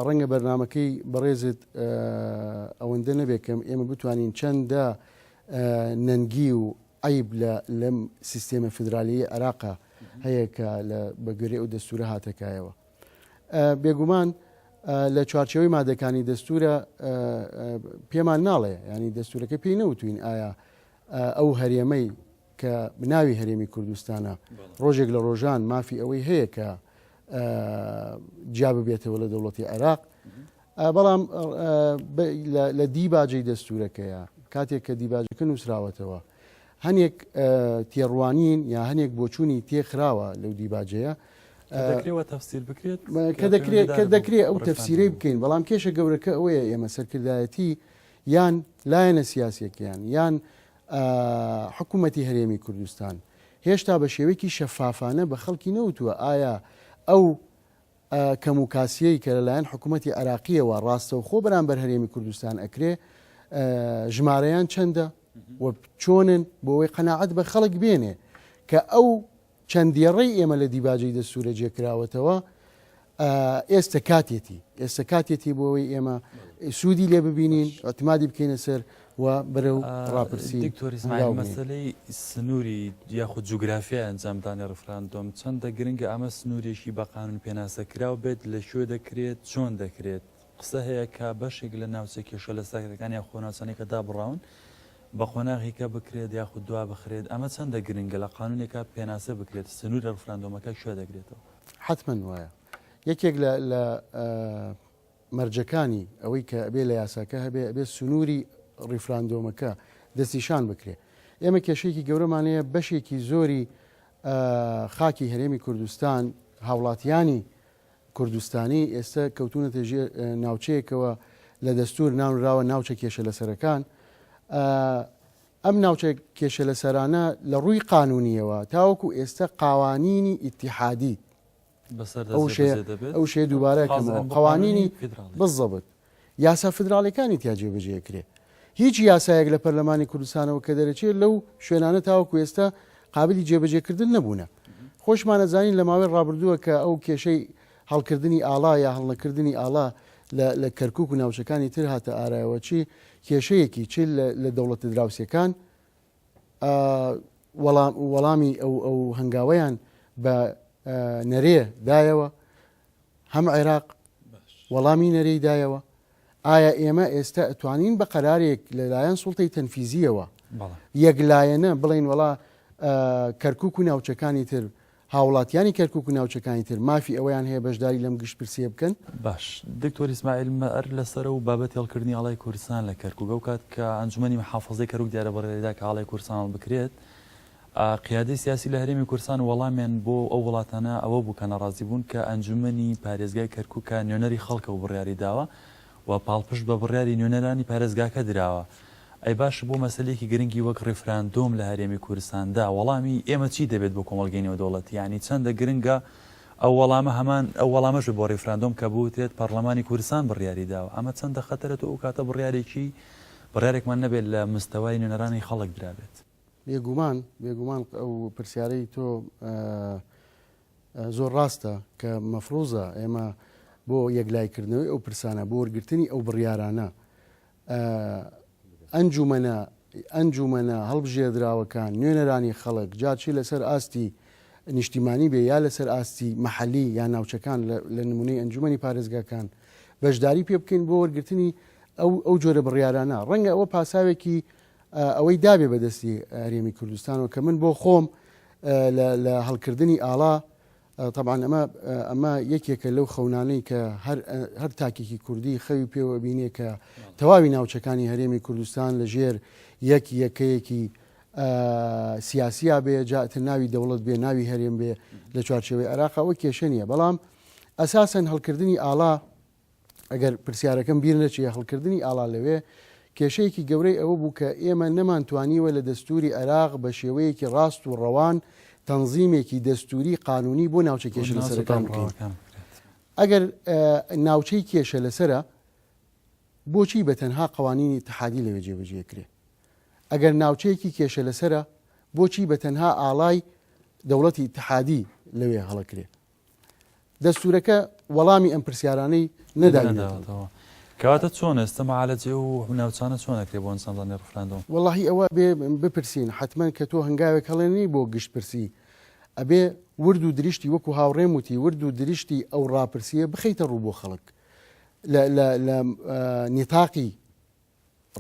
ڕەنگە بەرنمەکەی بەڕێزت ئەوەندە نەبێت کە ئێمە بتوانین چەندە نەنگی و عیب لەم سیستێمە فدرالیە عێراقا هەیە کە بەگوێرەی ئەو دەستورە هاتەکایەوە بێگومان لە چوارچێوەی مادەکانی دەستورە پێمان ناڵێ ینی دەستورەکە پێی نەوتوین ئایا ئەو هەرێمەی کە بناوی هەرێمی کوردستانە ڕۆژێک لە ڕۆژان مافی ئەوەی هەیە کە جیا ببێتەوە لە دەوڵەتی عێراق بەڵام لە دیباجەی دەستورەکەیە کاتێک کە دیباجەکە نووسراوەتەوە هەنێک تێڕوانین یا هەنێک بۆچوونی تێخراوە لەو دیباجەیە کە دەکرێت ئەو تەفسیرەی بکەین بەڵام کێشە گەورەکە ئەوەیە ئێمە سەرکردایەتی یان لایەنە سیاسیەکەیان یان حکوومەتی هەرێمی کوردستان هێشتا بە شێوەیەکی شەفافانە بە خەڵکی نەوتووە ئایا ئەو کەم و کاسیەی کە لەلایەن حکوومەتی عێراقیەوە ڕاستە و خۆ بەرامبەر هەرێمی کوردستان ئەکرێ ژمارەیان چەندە و چۆنن بۆەوەی قەناعەت بە خەڵک بێنێ کە ئەو چەندێڕەی ئێمە لە دیباجەی دەستورە جێکراوەتەوە ئێستا کاتێتی بۆەوەی ئێمە سوودی لێ ببینین ئەتمادی بکەینە سەر و بەرەو ڕاپرسی. دکتۆر ئیسماعیل مەسەلەی سنووری یاخود جوگرافیای ئەنجامدانی ڕێفراندۆم چەندە گرنگە ئەمە سنوورێکی بە قانون پێناسەکراو بێت لە شوێ دەکرێت چۆن دەکرێت قسە هەیە کە بەشێک لە ناوچە کێشە لە ساکەکان یا خۆناوچانێکە دابڕاون بە خۆناغیکە بکرێت یاخود دوا بخرێت ئەمە چەندە گرنگە لە قانونێکە پێناسە بکرێت سنوور لە ڕێفراندۆمەکە شوێ دەگرێتەوە حتمما وایە یەکێک لە مەرجەکانی ئەوەی کە ئەبێ لە یاساکە هەبێ ئەبێ سنووری ڕیفراندۆمەکە دەستیشان بکرێت ئێمە کێشەیەکی گەورەمانەیە بەشێکی زۆری خاکی هەرێمی کوردستان هاوڵاتیانی کوردستانی ئێستا کەوتونەتە ناوچەیەکەوە لە دەستور ناونراوە ناوچە کێشە لەسەرەکان ئەم ناوچە کێشە لەسەرانە لە ڕووی قانونیەوە تاوەکو ئێستا قاوانینی ئیتیحادی ئەو شێ دووبارەکەمەوە قوانینی بزەبت یاسا فدراڵەکانی تیاجێبەجێکرێ هیچ یاسایەک لە پەرلەمانی کوردستانەوە کە دەرەچێت لەو شوێنانە تاوەکو ئێستا قابلی جێبەجێکردن نەبوونە خۆشمانەزانین لە ماوەی ڕابردووە کە ئەو کێشەی هەڵکردنی ئاڵا یا هەڵنەکردنی ئاڵا لە کەرکووک و ناوچەکانی تر هاتە ئارایەوەچی کێشەیەکی چ لە دەوڵەتە دراوسەکان وەڵامی ئەو هەنگاوەیان بە نەرێ دایەوە، هەم عێراق وەڵامی نەرەی دایەوە. ئایا ئێمە ئێستا ئەتوانین بە قەرارێک لەلایەن سوڵتەی تەنفیزیەوە یەکلایەنە بڵین وڵا کەرکووک و ناوچەکانی تر هاوڵاتیانی کەرکووک و ناوچەکانی تر مافی ئەویان هەیە بەشداری لەم گشتپرسیە بکەن؟ باش دکتۆر ئیسماعیل مەئەر لەسەر و بابەتی هەڵکردنی ئاڵای کوردستان لە کەرکووک ئەو کات کە ئەنجومەنی محافەزەی کەرکووک دیارە بەڕێدا کە ئاڵای کوردستان بکرێت، قیادەی سیاسی لە هەرێمی کوردستان وەڵامیان بۆ ئەو وڵاتانە ئەوە بوو کە ناڕازی بوون کە ئەنجومەنی پارێزگای کەرکووکە نوێنەری خەڵکە و بڕیاری داوە و پاڵپشت بە بڕیاری نوێنەرانی پارێزگاکە دراوە. ئەی باش بۆ مەسلەیەکی گرنگی وەک ڕێفراندۆم لە هەرێمی کوردستاندا وەڵامی ئێمە چی دەبێت بۆ کۆمەڵگەی نێودەوڵەتی؟ یعنی چەندە گرنگە ئەو وەڵامە هەمان ئەو وەڵامەش بۆ ڕێفراندۆم کە بوترێت پەرلەمانی کوردستان بڕیاری داوە. ئەمە چەندە خەتەرێت و ئەو کاتە بڕیارێکمان نەبێت لە مستەوای نوێنەرانی خەڵک درابێت. بێگومان ئەو پرسیارەی تۆ زۆر ڕاستە کە مەفروزە ئێمە بۆ یەکلایکردنەوەی ئەو پرسانە بۆ وەرگرتنی ئەو بڕیارانە ئەنجومەنە هەڵبژێردراوەکان نوێنەرانی خەڵک جاچی لەسەر ئاستی نیشتیمانی بێ یا لەسەر ئاستی مەحەلی یا ناوچەکان لە نمونەی ئەنجومەنی پارێزگاکان بەشداری پێ بکەین بۆ وەرگرتنی ئەو جۆرە بڕیارانە. ڕەنگە ئەوە پاساوێکی ئەوەی دابێ بەدەستی هەرێمی کوردستانەوە کە من بۆ خۆم لە هەڵکردنی ئاڵا طبعا ئەمە یەکێکە لەو خەونانەی کە هەر تاکێکی کوردی خەوی پێوە بینێ کە تەواوی ناوچەکانی هەرێمی کوردستان لە ژێر یەکەیەکی سیاسیا بێ جاتر ناوی دەوڵەت بێ ناوی هەرێم بێ لە چوارچێوەی عێراق ئەوە کێشە نییە. بەڵام ئەساسەن هەڵکردنی ئاڵا ئەگەر پرسیارەکەم بیر نەچێ هەڵکردنی ئاڵا لەوێ کێشەیەکی گەورەی ئەوە بوو کە ئێمە نەمانتوانیوە لە دەستوری عێراق بە شێوەیەکی ڕاست و ڕەوان تەنزیمێکی دەستوری قانونی بۆ ناوچە کێشە لەسەرەکان بکەین. ئەگەر ناوچەی کێشە لەسرە بۆچی بە تەنها قوانینی اتحادی لەوێ جێبەجێکرێ؟ ئەگەر ناوچەیەکی کێشە لەسرە بۆچی بە تەنها ئاڵای دەوڵەتی اتحادی لەوێ هەڵەکرێ؟ دەستورەکە وەڵامی ئەم پرسیارانەی نەدانێتەوە. کەواتە چۆن ئێستا مەعالەجێ و ناوچانە چۆنەکرێ بۆ ئەنجامدانی ڕێفراندۆم؟ وەڵاهی ئەوە بێ بپرسین حتمما کە تۆ هەنگاوێک هەڵێنی بۆ گشت پرسی ئەبێ ورد و دریشتی وەکو هاوڕێم وتی ورد و دریشتی ئەو ڕاپرسیە بخەیتە ڕوو بۆ خەڵک لە نیتاقی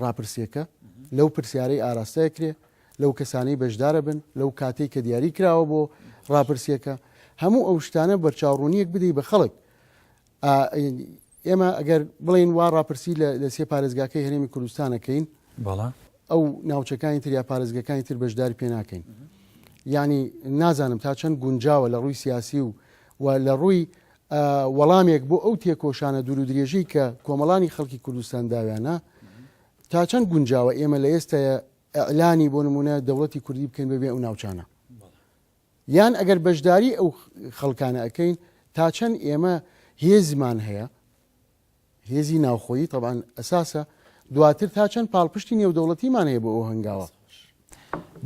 ڕاپرسیەکە لەو پرسیارەی ئاراستەیەکرێ لەو کەسانەی بەشدارە بن لەو کاتێک کە دیاری کراوە بۆ ڕاپرسیەکە هەموو ئەو شتانە بەرچاوڕوونیەک بدەی بە خەڵک. ئێمە ئەگەر بڵین وا ڕاپرسی لە سێ پارێزگاکەی هەرێمی کوردستانەکەین ئەو ناوچەکانی تر یا پارێزگەکانی تر بەشداری پێ ناکەین. یعنی نازانم تا چەند گونجاوە لە ڕووی سیاسی و لە ڕووی وەڵامێک بۆ ئەو تێکۆشانە دوور و درێژەی کە کۆمەڵانی خەڵکی کوردستان داویانە تا چەند گونجاوە ئێمە لە ئێستاە ئەعلانی بۆ نمونە دەوڵەتی کوردی بکەین بەبێ ئەو ناوچانە، یان ئەگەر بەشداری ئەو خەڵکانە ئەەکەین تا چەند ئێمە هێزمان هەیە هێزی ناوخۆیی طبعاً ئەساسە دواتر تا چەند پاڵپشتی نێودەوڵەتیمان هەیە بۆ ئەو هەنگاوە.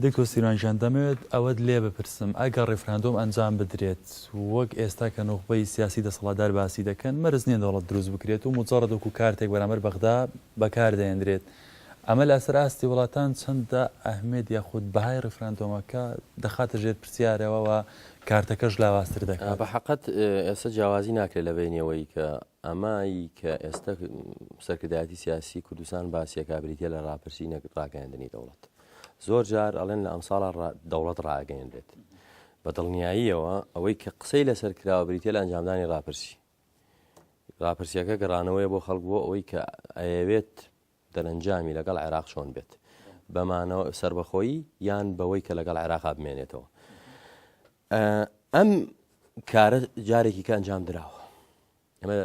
دکتۆر سیروانژیان دەمەوێت ئەوەت لێ بپرسم ئەگەر ڕێفراندۆم ئەنجام بدرێت وەک ئێستا کە نوخبەی سیاسی دەسەڵاتدار باسی دەکەن مەرز نییە دەوڵەت دروست بکرێت و مجەڕەد وەکو کارتێک بەرامبەر بەغدا بەکاردەهێنرێت. ئەمە لە ئەسەر ئاستی وڵاتان چەندە ئەهمێت یاخود بەهای ڕێفراندۆمەکە دەخاتە ژێر پرسیارەوە و کارتەکەش لاوااستر دەکات؟ بە حەقەت ئێستا جیاوازی ناکرێت لە بینەوەی کە ئەمایی کە ئێستا سەرکردایەتی سیاسی کوردستان باسیەکە بریتە لە ڕاپرسی ڕاگەیاندنی دەوڵەت. زۆر جار ئەڵێن لە ئەم ساڵە دەوڵەت ڕاگەیەندرێت بە دڵنیاییەوە ئەوەی کە قسەی لەسەر کراوە بریتە لە ئەنجامدانی ڕاپرسیەکە گەڕانەوەی بۆ خەڵک بۆ ئەوەی کە ئەیەوێت دەرەنجامی لەگەڵ عێراق چۆن بێت بەمانەوە سربەخۆیی یان بەوەی کە لەگەڵ عێراق بمێنێتەوە. ئەم کارە جارێکی کە ئەنجام دراوە. ئەمە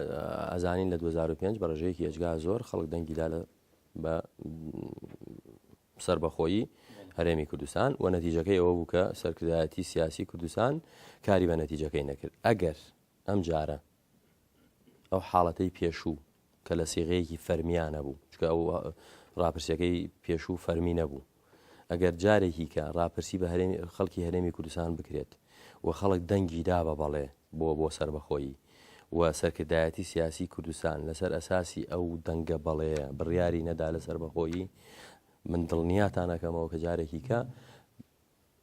ئەزانین لە 2005 بە ڕێژەیەکی ئەجگا زۆر خەڵک دەنگیدا بە سربەخۆیی هەرێمی کوردستان و نەتیجەکەی ئەوە بوو کە سەرکردایەتی سیاسی کوردستان کاری بە نەتیجەکەی نەکرد. ئەگەر ئەم جارە ئەو حاڵەتەی پێشوو کە لە سیغەیەکی فەرمیانە بوو چکە ئەو ڕاپرسیەکەی پێشوو فەرمی نەبوو ئەگەر جارێکی کە ڕاپرسی بە خەڵکی هەرێمی کوردستان بکرێت و خەڵک دەنگی دا بە بەڵێ بۆ سربەخۆیی و سەرکردایەتی سیاسی کوردستان لەسەر ئەساسی ئەو دەنگە بەڵێ بڕیاری نەدا لەسەر بەخۆیی من دڵنیاتانەکەمەوە کە جارێکی کە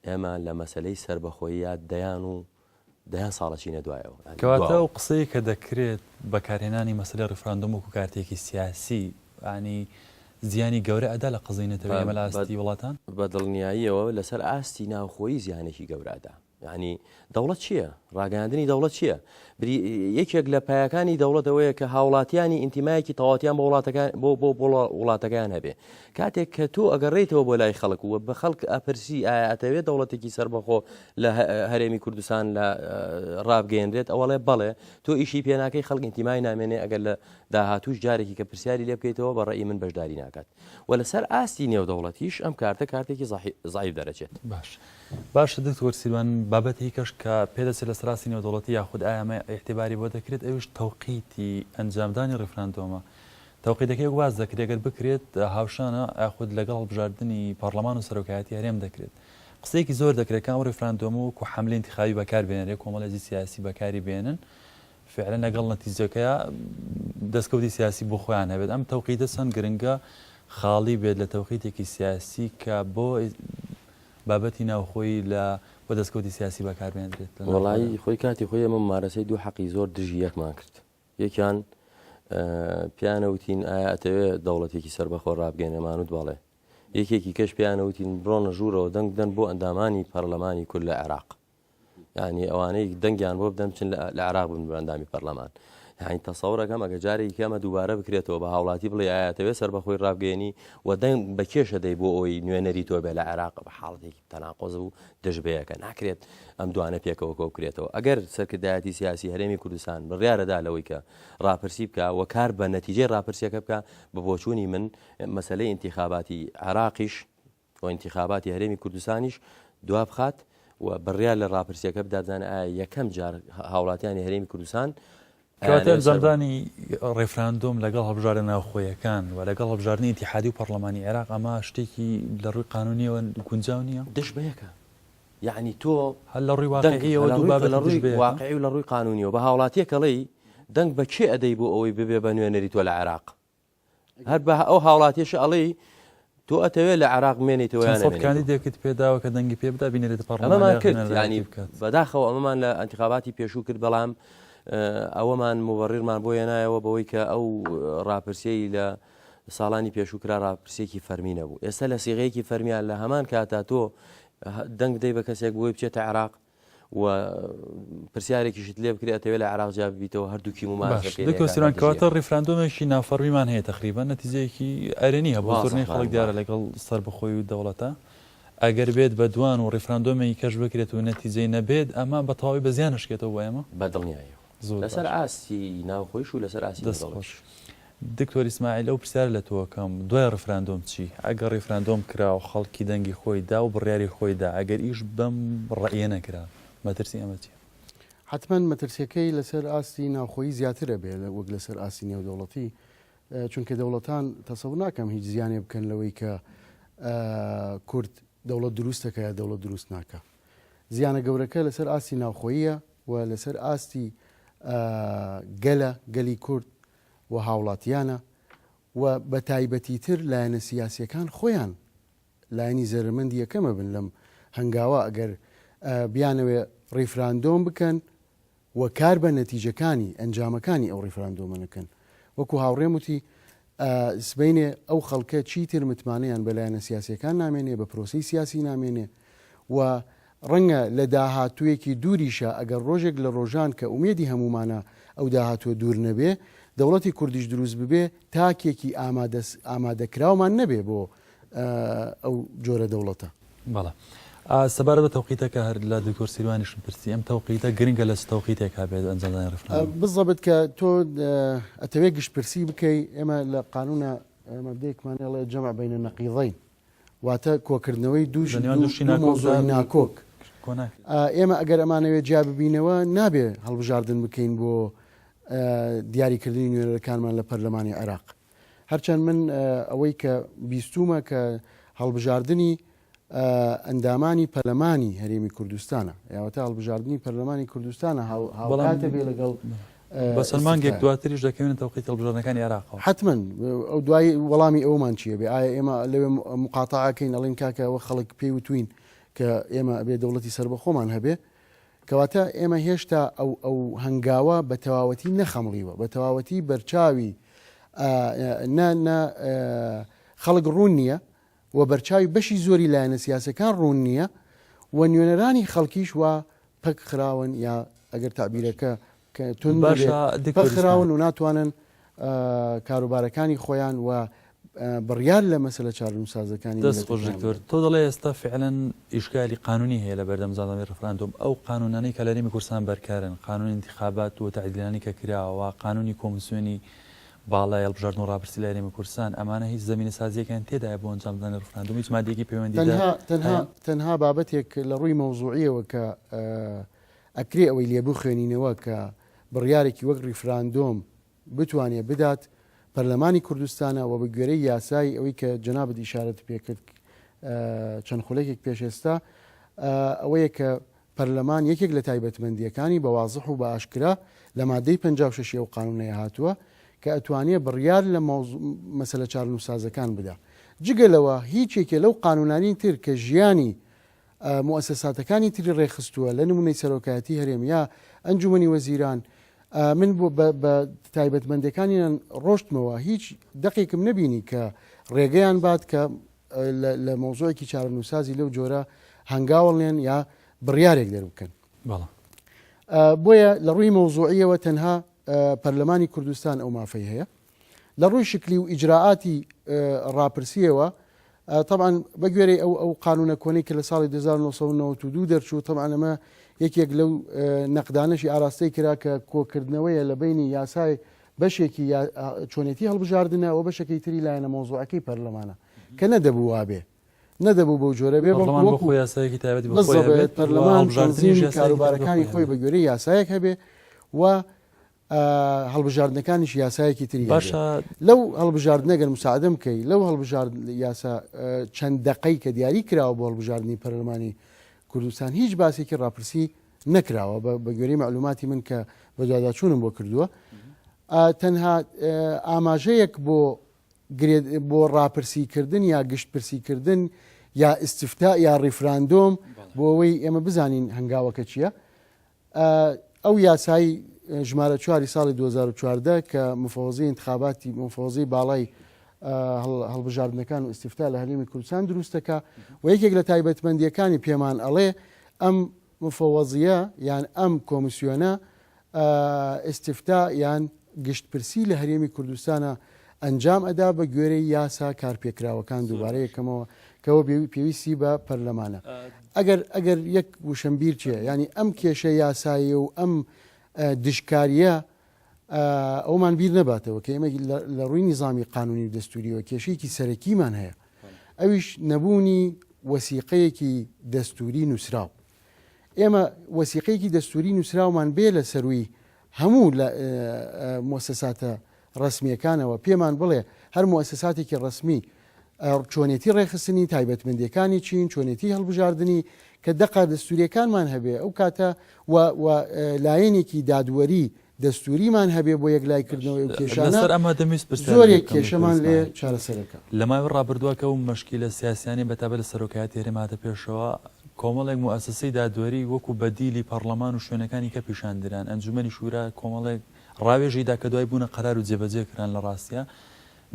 ئێمە لە مەسلەی سربەخۆیی دەیان ساڵەچی نەدوایەوە کەواتە ئەو قسەی کە دەکرێت بەکارهێنانی مەسلەی ڕێفراندۆم وەکو کارتێکی سیاسی ینی زیانی گەورە ئەدا لە قزینەتەوە ئێمە لە ئاستی وڵاتان بە دڵنیاییەوە لەسەر ئاستی ناوخۆیی زیانێکی گەورادا یعنی دەوڵەت چییە؟ ڕاگەاندنی دەوڵەت چییە؟ یەکێک لە پایەکانی دەوڵەتەوەیە کە هاوڵاتیانی ئینتیمایەکی تەواوەتیان بۆ وڵاتەکان هەبێ کاتێک کە تۆ ئەگەڕێیتەوە بۆ لای خەڵک و بە خەڵک ئەپرسی ئایا ئەتەوێت دەوڵەتێکی سربەخۆ لە هەرێمی کوردستان لە ڕابگەیەنرێت ئەوەڵێ بەڵێ تۆ ئیشی پێناکەی خەڵک ئینتیمای نامێنێ ئەگەر لە داهاتوش جارێکی کە پرسیاری لێ بکەیتەوە بە ڕێی من بەشداری ناکات و لەسەر ئاستی نێودەوڵەتیش ئەم کارتێکی زایف دەرەچێت باشە دکتۆر سیروان بابەتی کەش کە پێدەچێت لە سەراسی نێودەوڵەتی یاخود ئایامە احتیباری بۆ دەکرێت ئەوش تەوقیتی ئەنجامدانی ڕێفراندۆمە تەوقیتەکەی واز دەکرێت ئەگەر بکرێت هاوشانە یاخود لەگەڵ هەڵبژاردننی پەرلەمان و سەرۆکایەتی هەرێم دەکرێت قسەیەکی زۆر دەکرێت کام ڕێفراندۆم و حملەی انتخابی بەکار بێنێ کۆمەڵێکی سیاسی بەکاری بێنن فعلا لەگەڵ نەتیجەکەیە دەستکەوتی سیاسی بۆ خۆیان هەبێت ئەم تەوقیتە چەند گرنگە خاڵی بێت لە تەوقیتێکی سیاسی کە بۆ بابەتی ناوخۆی لە بۆ دەستکەوتی سیاسی بەکاربێنرێت وڵی خۆی کاتی خۆی ئەمە مارەسەی دوو حەقی زۆر دژی یەکمان کرد یەکیان پیانەوتین ئایا ئەتەوێت دەوڵەتێکی سربەخۆ ڕابگەێنەمانوت بەڵێ یەکێکی کەش پیانەوتین بڕۆنە ژوورەوە دەنگ بدەن بۆ ئەندامانی پەرلەمانی کورد لە عێراق یعنی ئەوانەی دەنگیان بۆ بدەن بچن لە عێراق بن بە ئەندامی پەرلەمان یعنی تەسەوڕەکەم ئەگە جارێکی کەمە دووبارە بکرێتەوە بە هاوڵاتی بڵێ ئاياتەوێت سربەخۆی ڕابگەێنی و دەنگ بە کێشە دەی بۆ ئەوی نوێنەری تۆ بێ لە عێراق بە حاڵەتێکی تەناقۆز و دژبەیەکە ناکرێت ئەم دوانە پێکەوە کۆ بکرێتەوە ئەگەر سەرکردایەتی سیاسی هەرێمی کوردستان بڕیارەدا لەوەی کە ڕاپرسی بکە و کار بە نەتیجەی ڕاپرسیەکە بکە بە بۆچوونی من مەسەلەی انتخاباتی عێراقیش و انتخاباتی هەرێمی کوردستانیش دوا بخات و بڕیار لە ڕاپرسیەکە بدادزانە ئایا یەکەم جار هاوڵاتیانی هەرێمی کوردستان کەواتە ئەنجامدانی ڕێفراندۆم لەگەڵ هەڵبژاردە ناوخۆیەکان و لەگەڵ هەڵبژاردننی ئیتیحادی و پەرلەمانی عێراق ئەمە شتێکی لە ڕووی قانونیەوە گونجاو نییە دژبەیەکە یعنی تۆ هەل لە ڕووی واقعیەوە دوو بابەت لە ڕووی واقعی و لە ڕووی قانونیەوە بە هاوڵاتیەکەڵی دەنگ بە کێ ئەدەی بۆ ئەوەی ببێ بە نوێنەری تۆ لە عێراق هەر بە ئەو هاوڵاتیەش ئەڵێ تۆ ئەتەوێت لە عێراق مێنیتەوەیانەکانی دەکەیت پێداوە کە دەنگی پێ بدا بینێت ئەمەمان کرد ینی بەداخەوە ئەمەمان لە ئەنتیخاباتی پێشوو کرد بەڵام ئەوەمان مبڕیرمان بۆ هێنایەوە بەوەی کە ئەو ڕاپرسیەی لە ساڵانی پێشووکرا ڕاپرسێکی فەرمی نەبوو ئێستا لە سیغەیەکی فەرمیان لە هەمان کاتا تۆ دەنگ دەی بە کەسێک بۆی بچێتە عێراق و پرسیارێکیشت لێ بکرێتەوە لە عێراق جا ببیتەوە هەردووکی مماسەکەسیران کەواتە ڕێفراندۆمێکی نافەڕویمان هەیە تقریبا نەتیجەیەکی ئەرێنی هەبوو زۆرنەی خەڵک دیارە لەگەڵ سەربەخۆی و دەوڵەتە ئەگەر بێت بە دوان و ڕێفراندۆمێکی کەش بکرێت و نەتیجەی نەبێت ئەمە بە تەواوی بە زیانشکێتەوە بۆ ئێمە بەدڵنیایە لەسەر ئاسی ناوخۆیش و لەسەر ئاسی دەستخۆش دکتۆر ئیسماعیل ئەو پرسیار لە تۆکەم دوای ڕێفراندۆم چی ئەگەر ڕێفراندۆم کرا و خەڵکی دەنگی خۆی دا و بڕیاری خۆی دا ئەگەر ئیش بەم ڕەئیە نەکرا مەترسی ئەمە چیە حتمما مەترسیەکەی لەسەر ئاستی ناوخۆیی زیاترە بێ وەک لەسەر ئاستی نێودەوڵەتی چونکە دەوڵەتان تەسەوڕ ناکەم هیچ زیانێ بکەن لەوەی کە کورد دەوڵەت دروستەکە یا دەوڵەت دروست ناکە زیانە گەورەکە لەسەر ئاستی ناوخۆییە و لەسەر ئاستی گەلی کورد و هاوڵاتیانە و بە تایبەتی تر لایەنە سیاسیەکان خۆیان لایەنی زەرمەندی یەکەمە بن لەم هەنگاوە ئەگەر بیانەوێ ڕێفراندۆم بکەن و کار بە نەتیجەکانی ئەنجامەکانی ئەو ڕێفراندۆمەکەن وەکو هاوڕێم وتی سبەینێ ئەو خەڵکە چیتر متمانەیان بە لایەنە سیاسیەکان نامێنێ بە پرۆسی سیاسی نامێنێ و ڕەنگە لە داهاتوویەکی دووریشە ئەگەر ڕۆژێک لە ڕۆژان کە ئومێدی هەمومانە ئەو داهاتووە دوور نەبێ دەوڵەتی کوردیش دروست ببێ تاکێکی ئامادەکراومان نەبێ بۆ ئەو جۆرە دەوڵەتە بەڵێ سەبارەت بە تەوقیتەکە هەر لە دکتۆر سیروانیشم پرسی ئەم تەوقیتە گرنگە لە تەوقیتێکا بێت ئەنجامدانی ڕێفراندۆم بزەبت کە تۆ ئەتەوێت گشتپرسی بکەی ئێمە لە قانونە مەبدەیەکمانڵێ جەمع بەینە نەقیضەین واتە کۆکردنەوەی دووشی ناکۆک ئێمە ئەگەر ئەمانەوێت جیا ببینەوە نابێ هەڵبژاردن بکەین بۆ دیاریکردنی نوێنەرەکانمان لە پەرلەمانی عێراق هەرچەند من ئەوەی کە بیستومە کە هەڵبژاردننی ئەندامانی پەرلەمانی هەرێمی کوردستانە یاوەتە هەڵبژاردننی پەرلەمانی کوردستانە هاوڵاتە بێ لەگەڵ بە سلمانگێک دواتریش دەکەوێن تەوقیت هەڵبژاردنەکانی عێراقەوە حتمما ئەو دوای وەڵامی ئەومان چییە بێ ئایا ئێمە لەوێ مقاتعاکەین ئەڵین کاکەەوە خەڵک پێی وتوین کە ئێمە بێ دەوڵەتی سەر بەخۆمان هەبێ کەواتە ئێمە هێشتا ئەو هەنگاوە بە تەواوەتی نەخەمڵیوە بە تەواوەتی بەرچاوی خەڵک ڕوون نییە و بەرچاوی بەشی زۆری لایەنە سیاسەکان ڕوون نییە و نوێنەرانی خەڵکیش وە پەک خراون یا ئەگەر تعبیرەکە پەخراون و ناتوانن کاروبارەکانی خۆیان و بڕیار لە مەسەلە چارەنووسازەکانی دەست خۆشکتۆر تۆ دەڵێ ئێستا فعلەن ئیشکالی قانونی هەیە لە بەردەم زاڵامی ڕفراندۆم ئەو قانونانەی کە لە هەرێمی کوردستان بەرکارن قانونی انتخابات و تعدیلانی کە کراوە قانونی کۆمسیۆنی باڵای هەڵبژاردن و ڕاپرسی لە هەرێمی کوردستان ئەمانە هیچ زمینە سازیەکیان تێدایە بۆ ئەنجامدانی ڕفراندۆم هیچ مادەیەکی پەیوەندیدا تەنها بابەتێک لە ڕووی مەوزوعیەوە کە ئەکرێ ئەوەی لێبوو خوێنینەوە کە بڕیارێکی وەک ریفراندۆم بتوانێت بدات پەرلەمانی کوردستانە و بە گوێرەی یاسای ئەوەی کە جەنابەت ئیشارەت پێکرد چەند خولێکێک پێشێستا ئەوەیە کە پەرلەمان یەکێک لە تایبەتمەندیەکانی بە وازح و بە ئاشکرا لە مادەی 56 ئەو قانونەیە هاتووە کە ئەتوانێت بڕیار لە مەسەلە چارەنووسازەکان بدا جگەلەوە هیچێکێ لەو قانونانی تر کە ژیانی مؤسساتەکانی تری ڕێخستووە لە نمونەی سەرۆکایەتی هەرێم یا ئەنجومەنی وەزیران من بە تایبەتمەندەکانیان ڕۆشتمەوە هیچ دقێکم نبینی کە ڕێگەیان بات کە لە مۆزوعێکی چارەنووسازی لەو جۆرە هەنگاوڵێن یا بڕیارێک دەروکەن بۆیە لە ڕووی مەوزوعیەوە تەنها پەرلەمانی کوردستان ئەو مافەی هەیە لە ڕووی شکلی و ئیجراعاتی ڕاپرسیەوە طبعا بەگوێرەی ئەو قانونە کۆنەی کە لە ساڵی 1992 دەرچوو طبعا ئەمە یەکێک لەو نەقدانەشی ئاراستەی کرا کە کۆکردنەوەیە لە بینی یاسای بەشێکی چۆنێتی هەڵبژاردنە و بەشێکی تری لایەنە مۆزوعەکەی پەرلەمانە کە نەدەبوو وابێ نەدەبوو بەو جۆرە بێ پەرلەمان تەنزیمی کاروبارەکانی خۆی بە گوێرەی یاسایەک هەبێ و هەڵبژاردنەکانیش یاسایەکی تری لەو هەڵبژاردنە گەر مساعدەم بکەی لەو هەڵبژارد یاسا چەند دقەی کە دیاری کراوە بۆ هەڵبژاردننی پەرلەمانی کوردستان هیچ باسێکی ڕاپرسی نەکراوە بە گوێرەی معلوماتی من کە بە دواداچوونم بۆ کردووە تەنها ئاماژەیەک بۆ ڕاپرسیکردن یا گشتپرسیکردن یا ئیستیفتا یا ڕیفراندۆم بۆ ئەوەی ئێمە بزانین هەنگاوەکە چییە ئەو یاسایی ژمارە 4 ساڵی 2014 کە مفەوەزەی انتخاباتی مفەوەزەی باڵای هەڵبژاردنەکان و ئیستیفتا لە هەرێمی کوردستان دروستەکە و یەکێک لە تایبەتمەندیەکانی پێمان ئەڵێ ئەم مفەوەزیە یان ئەم کۆمیسیۆنە ئیستیفتا یان گشتپرسی لە هەرێمی کوردستانە ئەنجام ئەدا بە گوێرەی یاسا کارپێکراوەکان دووبارە یەکەمەوە کەەوە پێویستی بە پەرلەمانە ئەگەر یەک وشەمبیر چیە ینی ئەم کێشە یاساییە و ئەم دشکاریە ئەومان بیر نەباتەوە کە ئێمە لە ڕووی نظامی قانونی و دەستوریەوە کێشەیەکی سەرەکیمان هەیە ئەویش نەبوونی وەسیقەیەکی دەستوری نووسراو ئێمە وەسیقەیەکی دەستوری نووسراومان بێ لە سەروی هەموو لە مؤسساتە ڕسمیەکانەوە پێمان بڵێ هەر مؤسساتێکی ڕسمی چۆنێتی ڕێخستنی تایبەتمەندیەکانی چین چۆنێتی هەڵبژاردننی کە دەقا دەستوریەکانمان هەبێ ئەو کاتە لایەنێکی دادوەری دەستوریمان هەبێ بۆ یەکلایکردنەوەی و کێشانە زۆرێک کێشەمان لێ چارەسەرەکە لە ماوەی ڕابردووە کە و مەشکیلە سیاسیانی بەتابە لە سەرۆکایەتی هەرێماتە پێشەوە کۆمەڵێک موسسەی دادوەری وەکو بەدیلی پەرلەمان و شوێنەکانی کە پیشاندران ئەنجومەنی شورا کۆمەڵێک ڕاوێژیدا کە دوای بوونە قەرار و جێبەجێکران لە ڕاستیە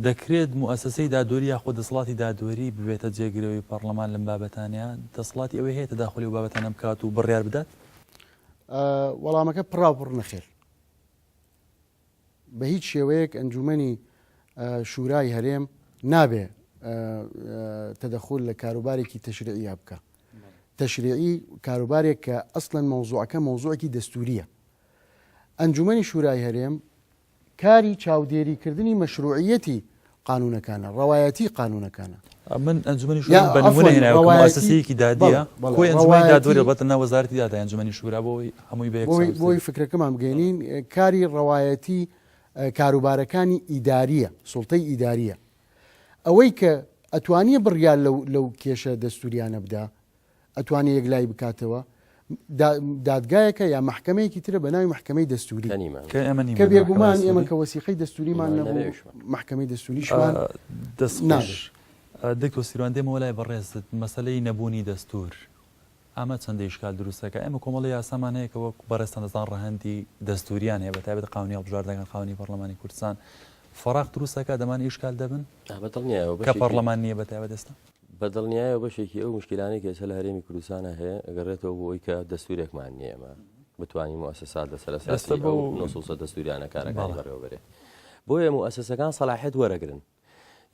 دەکرێت موسسەی دادوەری یاخۆ دەسەڵاتی دادوەری ببێتە جێگرەوەی پەرلەمان لەم بابەتانەیە دەسەڵاتی ئەوەی هەیە تەداخلی و بابەتانە بکات و بڕیار بدات وەڵامەکە پڕاوپڕ نەخێر بە هیچ شێوەیەک ئەنجومەنی شورای هەرێم نابێ تەدەخل لە کاروبارێکی تەشریعی بکە تەشریعی کاروبارێک کە ئەسڵەن مەوزوعەکە مەوزوعێکی دەستوریە ئەنجومەنی شورای هەرێم کاری چاودێریکردنی مەشروعیەتی قانونەکانە ڕەوایەتی قانونەکانە من ئەنجومەنی شورا بە نمونە هێناوە مؤسسەیەکی دادیە بۆی ئەنجومەنی دادوەری بەتە ناو وەزارەتی دادا ئەنجومەنی شورا بۆی هەمووی بۆی فکرەکەمان بگەینین کاری ڕەوایەتی کاروبارەکانی ئیداریە سوڵتەی ئیداریە ئەوەی کە ئەتوانیە بڕیار لەو کێشە دەستوریانە بدا ئەتوانێت یەکلای بکاتەوە دادگایەکە یا محکمەیەکی ترە بە ناوی محکمەی دەستوری کە کە بێگومان ئێمە کە وەسیقەی دەستوریمان نەبوو محکمەی دەستوریشمان دەستناش دکتۆر سیروان دێمەوە لای بەڕێزت مەسەلەی نەبوونی دەستور ئەمە چەندە ئیشکال دروستەکە ئێمە کۆمەڵی یاسامان هەیە کە وەک بەڕێستان دەزان ڕەهەندی دەستوریان هەیە بەتایبەت قانونی هەڵبژاردنەکان قانونی پەرلەمانی کوردستان فەراق دروستەکە دەمانی ئیشکال دەبن کە پەرلەمان نییە بەتایبەت ئێستا بەدڵنیایە بەشێکی ئەو مشکلانەی کە ئێستا لە هەرێمی کوردستانە هەیە ئەگەڕێتەوە بۆ ئەوی کە دەستورێکمان نییە ئێمە بتوانین مؤسسات لەسەر ئەساسی نصوصە دەستوریانە کارەکانی بەڕێوەبەرێ بۆیە مؤسسەکان سەلاحیەت وەرەگرن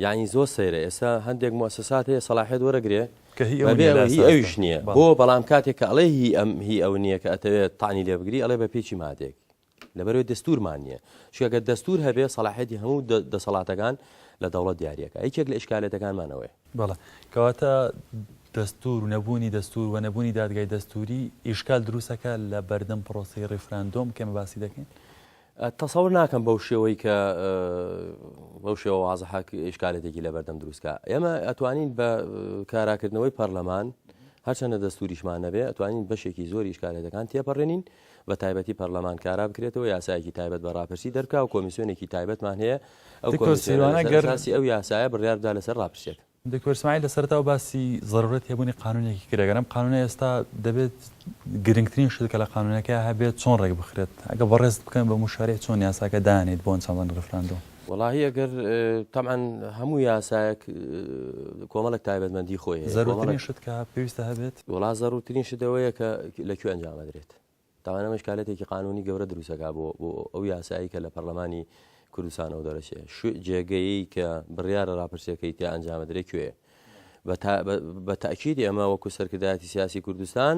یعنی زۆر سەیرە ئێستا هەندێک مؤسسات هەیە سەلاحیەت وەرەگرێ هی ئەویش نییە بۆ بەڵام کاتێک کە ئەڵێ هی ئەو نییە کە ئەتەوێت تاعنی لێ بگری ئەڵێ بە پێچی مادێک لەبەرەوەی دەستورمان نییە چونکە دەستور هەبێ سەلاحیەتی هەموو دەسەڵاتەکان لە دەوڵەت دیارەکە یەکێک لە ئیشکالەتەکانمانەوەی بەڵێ کەواتە دەستور و نەبوونی دەستور و نەبوونی دادگای دەستوری ئیشکال دروستەکە لە بەردەم پرۆسی ڕیفراندۆم کەمە باسی دەکەین تەسەور ناکەم بەو شێوەی کە بەو شێوە وازەحاک ئیشکالێتێکی لە بەردەم دروستکە ئێمە ئەتوانین بە کاراکردنەوەی پەرلەمان هەرچەندە دەستوریشمان نەبێ ئەتوانین بەشێکی زۆری ئیشکالێتەکان تێپەڕێنین بە تایبەتی پەرلەمان کارا بکرێتەوە یاسایەکی تایبەت بە ڕاپرسی دەرکا و کۆمیسیۆنێکی تایبەتمان هەیە ئەو کۆمیسیۆنەسی ئەو یاسایە بڕیاردا لەسەر ڕاپرسێت دکتۆر اسماعیل لەسەرتا و باسی ضرورەت هەبوونی قانونێکی کرێگەرم قانونە ئێستا دەبێت گرنگترین شت کە لە قانونەکە هەبێت چۆن ڕێک بخرێت ئەگە بەڕێز بکەن بە مشارێ چۆن یاساکە دانێت بۆ ئەنجامدان ڕفراندۆم وڵی ئەگەر طبعا هەموو یاسایەک کۆمەڵک تایبەتمەندی خۆی زەرورترین شت کە پێویستە هەبێت وڵا زەرورترین شتەوەیە کە لەکوێ ئەنجامەدرێت تاوانە مشکالەتێکی قانونی گەورە دروستەکە بۆ ئەو یاسایی کە لە پەرلەمانی کوردستانەوە دەرەچێت جێگەیی کە بڕیارە ڕاپرسیەکەی تیا ئەنجامەدرێت کوێ بە تاکید ئێمە وەکو سەرکردایەتی سیاسی کوردستان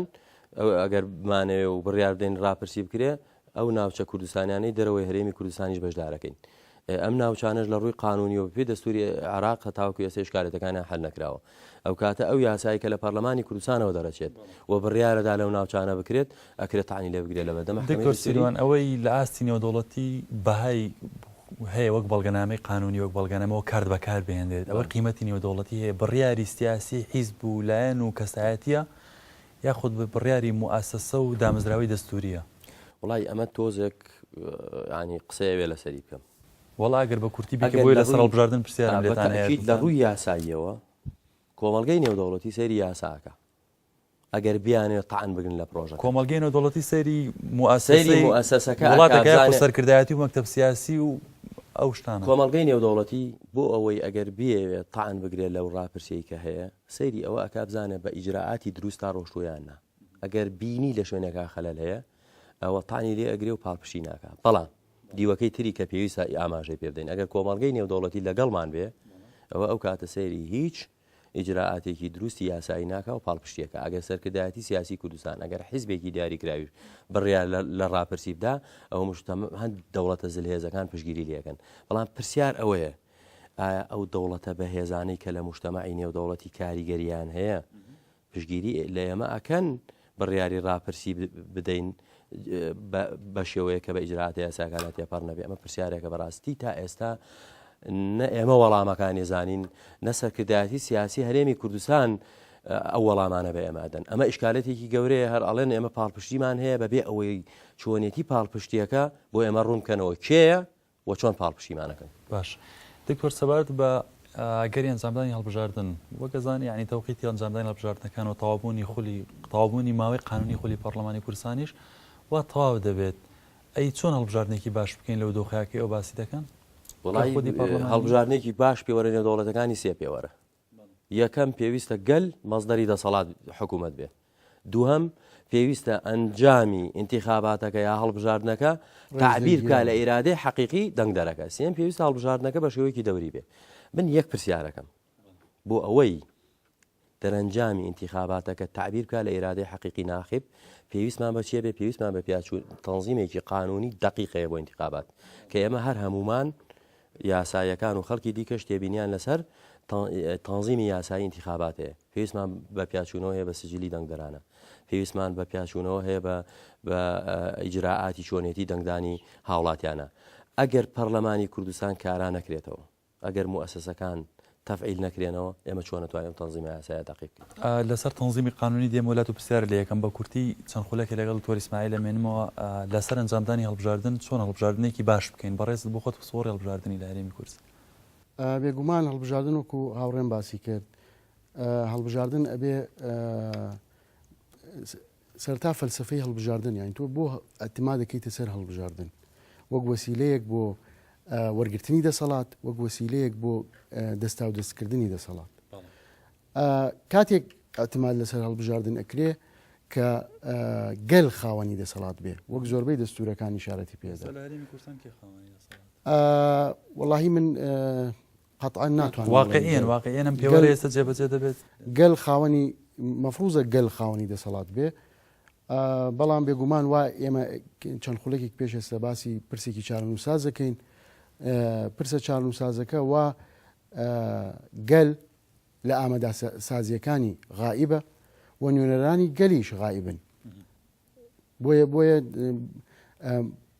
ئەگەر بمانەوێ و بڕیار بدەین ڕاپرسی بکرێ ئەو ناوچە کوردستانیانەی دەرەوەی هەرێمی کوردستانیش بەشدارەکەین ئەم ناوچانەش لە ڕووی قانونی و پێ دەستوری عراق هەتاوەکو ئێستا ئیشکالەتەکانیان حەل نەکراوە ئەو کاتە ئەو یاسایی کە لە پەرلەمانی کوردستانەوە دەرەچێت و بڕیارەدا لەو ناوچانە بکرێت ئەکرێت تاعنی لێ بگرێت لە بەردەم دکتۆر سیروان ئەوەی لە ئاستی نێودەوڵەتی بەهای هەیە وەک بەڵگەنامەی قانونی وەک بەڵگەنامەوە کارد بەکار بهێنرێت ئەوە قیمەتی نێودەوڵەتی هەیە بڕیاری سیاسی حیزب و لایەن و کەسایەتیە یاخود بڕیاری موئەسسە و دامەزراوەی دەستوریە وڵی ئەمە تۆزێک ینی قسەیەوێ لەسەری بکەم وەڵا ئەگەر بە کورتی بکە بۆی لەسەر هەڵبژاردن پرسیارم لێتان هەیە لە ڕووی یاساییەوە کۆمەڵگەی نێودەوڵەتی سەیری یاساکە ئەگەر بیانێت تاعن بگرن لە پرۆژە کۆمەڵگەی نێودەوڵەتی سەیری موئەسسەکە وڵاتێک سەرکردایەتی و مەکتەب سیاسی و ئەو شتانە کۆمەڵگەی نێودەوڵەتی بۆ ئەوەی ئەگەر بێوێت تاعن بگرێت لەو ڕاپرسەی کە هەیە سەیری ئەوە ئەکا بزانێت بە ئیجراعاتی دروست تا ڕۆشتویاننا ئەگەر بینی لە شوێنێکا خەلەل هەیە ئەوە تاعنی لێ ئەگرێ و پاڵپشی ناکە بەڵام دیوەکەی تری کە پێویستە ئاماژەی پێ بدەین ئەگەر کۆمەڵگەی نێودەوڵەتی لەگەڵمان بێ ئەوە ئەو کاتە سەیری هیچ ئیجراعاتێکی دروستی یاسایی ناکە و پاڵپشتیەکە ئەگەر سەرکردایەتی سیاسی کوردستان ئەگەر حیزبێکی دیاریکراوی بڕیار لە ڕاپرسی بدا ئەو هەند دەوڵەتە زلهێزەکان پشگیری لێەکەن بەڵام پرسیار ئەوەیە ئایا ئەو دەوڵەتە بەهێزانەی کە لە مجتەمەعی نێودەوڵەتی کاریگەریان هەیە پشگیری لە ئێمە ئەکەن بڕیاری ڕاپرسی بدەین بە شێوەیە کە بە ئیجراعاتە یاساکانە تێپەڕ نەبێ ئەمە پرسیارێکە بەڕاستی تا ئێستا نە ئێمە وەڵامەکانی زانین نە سەرکردایەتی سیاسی هەرێمی کوردستان ئەو وەڵامانە بە ئێمەدەن ئەمە ئیشکالەتێکی گەورەیە هەر ئەڵێن ئێمە پاڵپشتیمان هەیە بەبێ ئەوەی چۆنێتی پاڵپشتیەکە بۆ ئێمە ڕوونکەنەوە کێیە و چۆن پاڵپشتیمانەکەن باش دکتۆر سەبارەت بە ئەگەری ئەنجامدانی هەڵبژاردن وەگەزانی ینی تەوقیتی ئەنجامدانی هەڵبژاردنەکان و تەواوبوونی ماوەی قانونی خولی پەرلەمانی کوردستانیش وا تەواو دەبێت ئەی چۆن هەڵبژاردنێکی باش بکەین لەو دۆخەیەکی ئەو باسی دەکەن وڵی هەڵبژاردنێکی باش پێوەرە نێودەوڵەتەکانی سێ پێوەرە یەکەم پێویستە گەل مەزدەری دەسەڵات حکوومەت بێ دووهەم پێویستە ئەنجامی ئینتیخاباتەکە یا هەڵبژاردنەکە تعبیر بکە لە ئیرادەی حەقیقی دەنگدەرەکە سێم پێویستە هەڵبژاردنەکە بە شێوەیەکی دەوری بێ من یەک پرسیارەکەم بۆ ئەوەی دەرەنجامی ئینتیخاباتەکە تعبیر بکە لە ئیرادەی حەقیقی ناخب پێویستمان بە چێ بێ پێویستمان بە پیاچوون تەنزیمێکی قانونی دقیقەیە بۆ ئینتیخابات کە ئێمە هەر هەمومان یاسایەکان و خەڵکی دیکەش تێبینیان لەسەر تەنزیمی یاسایی ئینتیخابات هەیە پێویستمان بە پیاچوونەوە هەیە بە سجلی دەنگدەرانە پێویستمان بە پیاچوونەوە هەیە بە ئیجراعاتی چۆنێتی دەنگدانی هاوڵاتیانە ئەگەر پەرلەمانی کوردستان کارا نەکرێتەوە ئەگەر موئەسسەکان تەفعیل نەکرێنەوە ئێمە چۆن ناتوانین تەنزیمی یاسایە تاقیب لەسەر تەنزیمی قانونی دێم وڵات و پرسیار لە یەکەم بە کورتی چەند خولەکە لەگەڵ تۆری ئیسماعیل لەمێنمەوە لەسەر ئەنجامدانی هەڵبژاردن چۆن هەڵبژاردنێکی باش بکەین بەڕێز بۆ خۆت سۆڕی هەڵبژاردننی لە هەرێمی کوردستان. بێگومان هەڵبژاردن وەکو هاوڕێن باسی کرد هەڵبژاردن ئەبێ سەرتا فەلسفەی هەڵبژاردن یان تۆ بۆ ئەتما دەکەیتە سەر هەڵبژاردن وەک وەسیلەیەک بۆ وەرگرتنی دەسەڵات وەک وەسیلەیەک بۆ دەستا و دەستکردنی دەسەڵات. کاتێک ئەتماد لەسەر هەڵبژاردن ئەکرێ کە گەل خاوەنی دەسەڵات بێ وەک زۆربەی دەستورەکانی شارەتی پێدا. وەڵاهی من قەتعا ناتوانم واقعیان ئەم پێوەرە ئێستا جێبەجێ دەبێت گەل خاوەنی مەفروزە گەل خاوەنی دەسەڵات بێ بەڵام بێگومان وا ئێمە چەند خولێکی پێش ئێستا باسی پرسێکی چارەنووساز دەکەین پرسە چارەنووسازەکە وا گەل لە ئامادە سازیەکانی غائبە و نوێنەرانی گەلیش غائبن بۆیە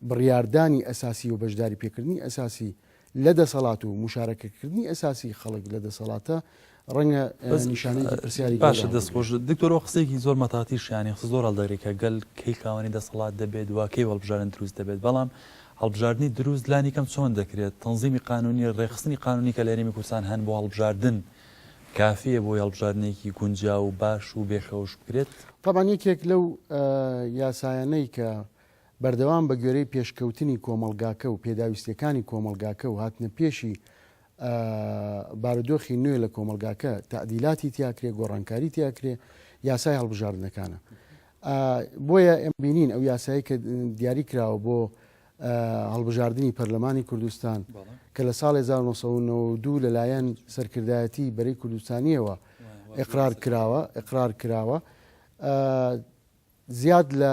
بڕیاردانی ئەساسی و بەشداری پێکردنی ئەساسی لە دەسەڵات و مشارەکەکردنی ئەساسی خەڵک لە دەسەڵاتە ڕەنگە نیشانەی پرسیاری باشە دەستخۆش دکتۆر قسێکی زۆر مەتاتیشیانی زۆر هەڵدەگرێت کە گەل کەی خاوەنی دەسەڵات دەبێت واکەی هەڵبژاردن دروست دەبێت بەڵام هەڵبژاردننی دروست لانی کەم چۆن دەکرێت تەنزیمی قانونی ڕێخستنی قانونی کە لە هەرێمی کوردستان هەن بۆ هەڵبژاردن کافیە بۆ هەڵبژاردنێکی گونجا و باش و بێخەوش بکرێت. طبعاً یەکێک لەو یاسایانەی کە بەردەوام بە گوێرەی پێشکەوتنی کۆمەلگاکە و پێداویستەکانی کۆمەلگاکە و هاتنە پێشی بارودۆخی نوێ لە کۆمەلگاکە تعدیلاتی تیاکرێ گۆڕانکاری تیاکرێ یاسای هەڵبژاردنەکانە. بۆیە ئەم بینین ئەو یاسایی کە دیاری کراوە بۆ هەڵبژاردننی پەرلەمانی کوردستان کە لە ساڵی 1992 لەلایەن سەرکردایەتی بەرەی کوردستانیەوە ئقرار کراوە زیاد لە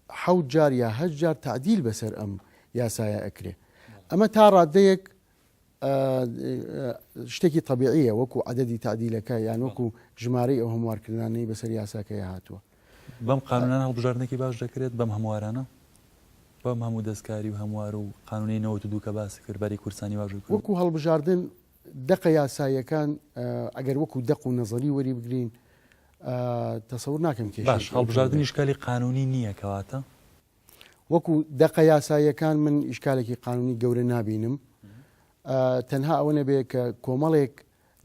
7 جار یا 8 جار تعدیل بەسەر ئەم یاسایە ئەکرێ. ئەمە تا ڕادەیەک شتێکی طبیعیە وەکو عەدەدی تعدیلەکە یان وەکو ژمارەی ئەو هەموارکردانەی بەسەر یاساکەیە هاتووە. بەم قانونان هەڵبژاردنێکی باش دەکرێت بەم هەموارانە بەم هەموو دەستکاری و هەموار و قانونی 92 کە باسی کرد بەری کورسانی باش وەکو هەڵبژاردن دەقە یاساییەکان ئەگەر وەکو دەق و نەزەری وەری بگرین تەسەور ناکەم کێش باش هەڵبژاردن ئیشکالی قانونی نییە کەواتە وەکو دەقە یاساییەکان من ئیشکالێکی قانونی گەورە نابینم تەنها ئەوە نەبێ کە کۆمەڵێک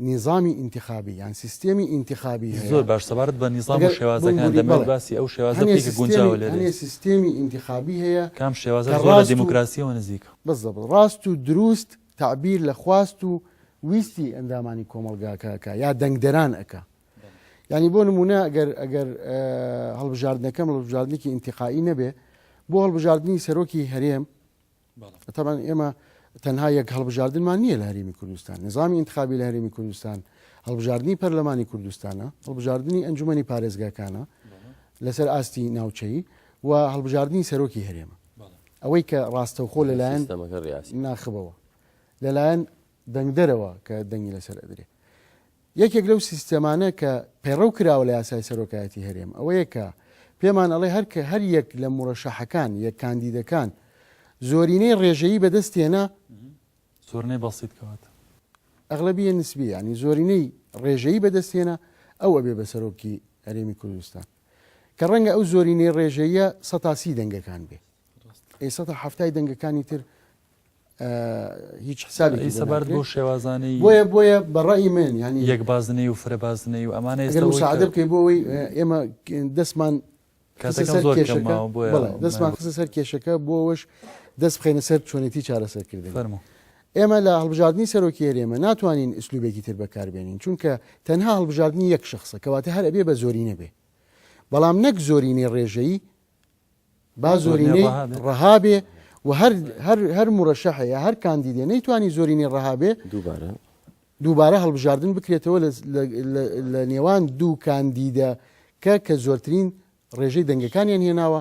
نظامی انتخابی یان سیستێمی انتخابی زۆر باش سەبارەت بە نیظام و شێوازەکان دەمەوێت باسی ئەو شێوازە پێکە گونجاوە لێرە سیستێمی انتخابی هەیە کام شێوازە زۆر لە دیموکراسیەوە نزیکە بەڵێ ڕاست و دروست تعبیر لە خواست و ویستی ئەندامانی کۆمەلگاکەکە یا دەنگدەران ئەکا ینی بۆ نمونە ئەگەر هەڵبژاردنەکەم هەڵبژاردنێکی انتقائی نەبێ بۆ هەڵبژاردننی سەرۆکی هەرێم تەبەن ئێمە تەنها یەک هەڵبژاردنمان نییە لە هەرێمی کوردستان نظامی انتخابی لە هەرێمی کوردستان هەڵبژاردننی پەرلەمانی کوردستانە هەڵبژاردننی ئەنجومەنی پارێزگاکانە لەسەر ئاستی ناوچەیی و هەڵبژاردننی سەرۆکی هەرێمە ئەوەی کە ڕاستەوخۆ لەلایەن ناخبەوە لەلایەن دەنگدەرەوە کە دەنگی لەسەر ئەدرێ یەکێک لەو سیستەمانە کە پەیڕەو کراوە لە یاسای سەرۆکایەتی هەرێم ئەوەیە کە پێمان ئەڵێ هەر یەک لە مورەشەحەکان یەک کاندیدەکان زۆرینەی ڕێژەیی بەدەستێنە زۆرنەی بەسیط کەواتە ئەغلبیە نسبی ینی زۆرینەی ڕێژەیی بەدەستێنە ئەو ئەبێ بە سەرۆکی هەرێمی کوردستان کە ڕەنگە ئەو زۆرینەی ڕێژەیە 180 دەنگەکان بێ ئێ 170 دەنگەکانی تر هیچ حسابی سەبارەت بۆ شێوازانەی بۆیە بەڕای من ینی یەک بازنەی و فرەبازنەی و ئەمانە ئێستا مساعدە بکەی بۆەوەی ئێمە دەستمان دەستمان خستە سەر کێشەکە بۆەوەش دەست بخەینە سەر چۆنێتی چارەسەرکردن ئێمە لە هەڵبژاردننی سەرۆکی هەرێمە ناتوانین ئوسلوبێکی تر بەکاربێنین چونکە تەنها هەڵبژاردننی یەک شخصە کەواتە هەر ئەبێ بە زۆرینە بێ بەڵام نەک زۆرینەی ڕێژەیی با زۆرینەی ڕەهابێ و هەر مورەشەحەیە هەر کاندیدێ نەیتوانی زۆرینەی ڕەهابێ دووبارە هەڵبژاردن بکرێتەوە لە نێوان دوو کاندیدەکە کە زۆرترین ڕێژەی دەنگەکانیان هێناوە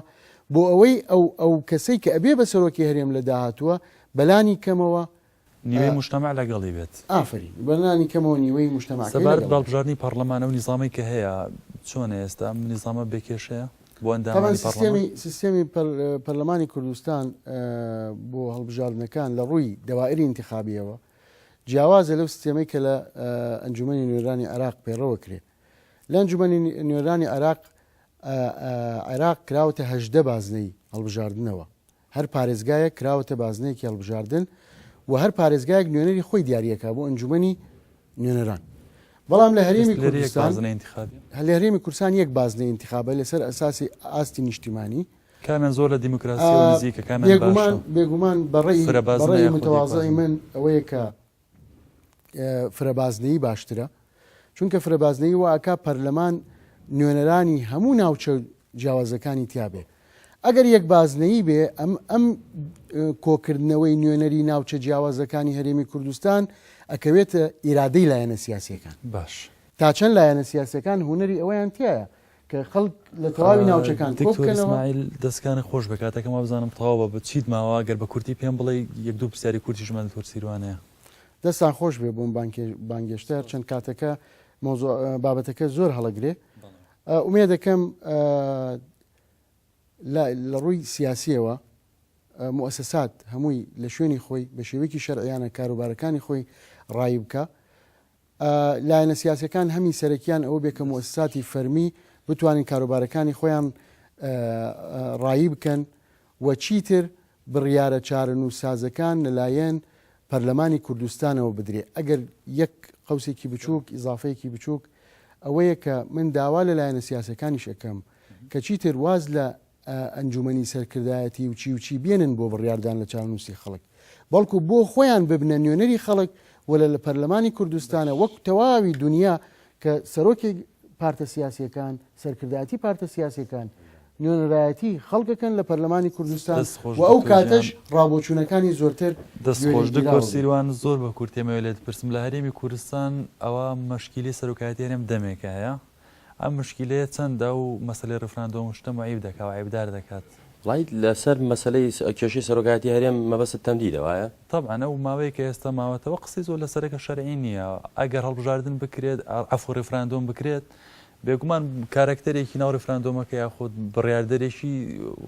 بۆ ئەوەی ئەو کەسەی کە ئەبێ بە سەرۆکی هەرێم لە داهاتووە بەلانی کەمەوە نیوەی مجتەمع لەگەڵی بێت ئافرین بەلانی کەمەوە نیوەی مجتەمع سەبارەت بە هەڵبژاردننی پەرلەمانە و نیزامی کە هەیە چۆنە ئێستا ئەم نیزامە بێکێشەیە بۆ ئەندامانی سیستێمی پەرلەمانی کوردستان بۆ هەڵبژاردنەکان لە ڕووی دەوائری انتخابیەوە جیاوازە لەو سیستێمەی کە لە ئەنجومەنی نوێرانی عێراق پێڕەوە کرێ. لە ئەنجومەنی نوێرانی عێراق کراوەتە 18 بازنەی هەڵبژاردنەوە، هەر پارێزگایە کراوەتە بازنەیەکی هەڵبژاردن و هەر پارێزگایەک نوێنەری خۆی دیارریەکە بۆ ئەنجومەنی نوێنەران. بەڵام لە هەرێمی کوردستان لە هەرێمی کوردستان یەک بازنەی انتخابە لەسەر ئەساسی ئاستی نیشتیمانی کامیان زۆر لە دیموکراسی و نزیکە کامیان باشە. بێگومان بەڕێی متەواضعی من ئەوەیە کە فرەبازنەیی باشترە، چونکە فرەبازنەیی واکە پەرلەمان نوێنەرانی هەموو ناوچە جیاوازەکانی تیابێ. ئەگەر یەک بازنەیی بێ ئەم کۆکردنەوەی نوێنەری ناوچە جیاوازەکانی هەرێمی کوردستان ئەکەوێتە ئیرادەی لایەنە سیاسیەکان. باش تا چەند لایەنە سیاسەکان هوەری ئەوەیان تایە کە خەڵک لە تەواوی ناوچەکان ئیسماعیل دەستکانە خۆش بکاتەکە ما بزانم تەواوە بە چیت ماوە گەر بە کورتی پێم بڵێ یەک دوو پرسیاری کورتیشمان تۆرسیروانەیە. دەستان خۆش بێ بووم بانگێشتەر چەند کاتەکە بابەتەکە زۆر هەڵەگرێ. ئومێ دەکەم لە ڕووی سیاسیەوە مؤسسات هەمووی لە شوێنی خۆی بە شێوەیەکی شەرعیانە کاروبارەکانی خۆی ڕای بکە. لایەنە سیاسەکان هەمی سەرەکیان ئەوە بێ کە مؤسساتی فەرمی بتوانین کاروبارەکانی خۆیان ڕایی بکەن و چیتر بڕیارە چارن و سازەکان لەلایەن پەرلەمانی کوردستانەوە بدرێ. ئەگەر یەک قەوسێکی بچووک ئیزافەیەکی بچووک ئەوەیە کە من داوا لە لایەنە سیاسەکانی شەکەم کە چیتر واز لە ئەنجومەنی سەرکردایەتی و چی بێنن بۆ بڕیاردان لە چاونووسی خەڵک، بەڵکو بۆ خۆیان ببنە نوێنەری خەڵک ولا لە پەرلەمانی کوردستانە وەک تەواوی دنیا کە سەرۆکی پارتە سیاسیەکان سەرکردایەتی پارتە سیاسیەکان نوێنەرایەتی خەڵکەکەن لە پەرلەمانی کوردستان و ئەو کاتەش ڕابۆچوونەکانی زۆرتر دەستخۆش دکۆسیروان زۆر بە کورتێمەوە لێت پرسم لە هەرێمی کوردستان ئەوە مشکلی سەرۆکایەتی هەرێم دەمێکە هەیە ئەم مشکلەیە چەندە و مەسەلەی ڕفراندۆم شتە عیب دەکات و عیبدار دەکات. وڵای لەسەر مەسلەی کێشەی سەرۆکایەتی هەرێم مەبەست تەمدیدەوەیە طبعا ئەو ماوەیە کە ئێستا ماوەتەوە قسەی زۆر لەسەرەکە شەرعی نییە. ئەگەر هەڵبژاردن بکرێت عەفو ڕفراندۆم بکرێت بێگومان کارکتەرێکی ناو ڕفراندۆمەکە یاخود بڕیاردەرێکی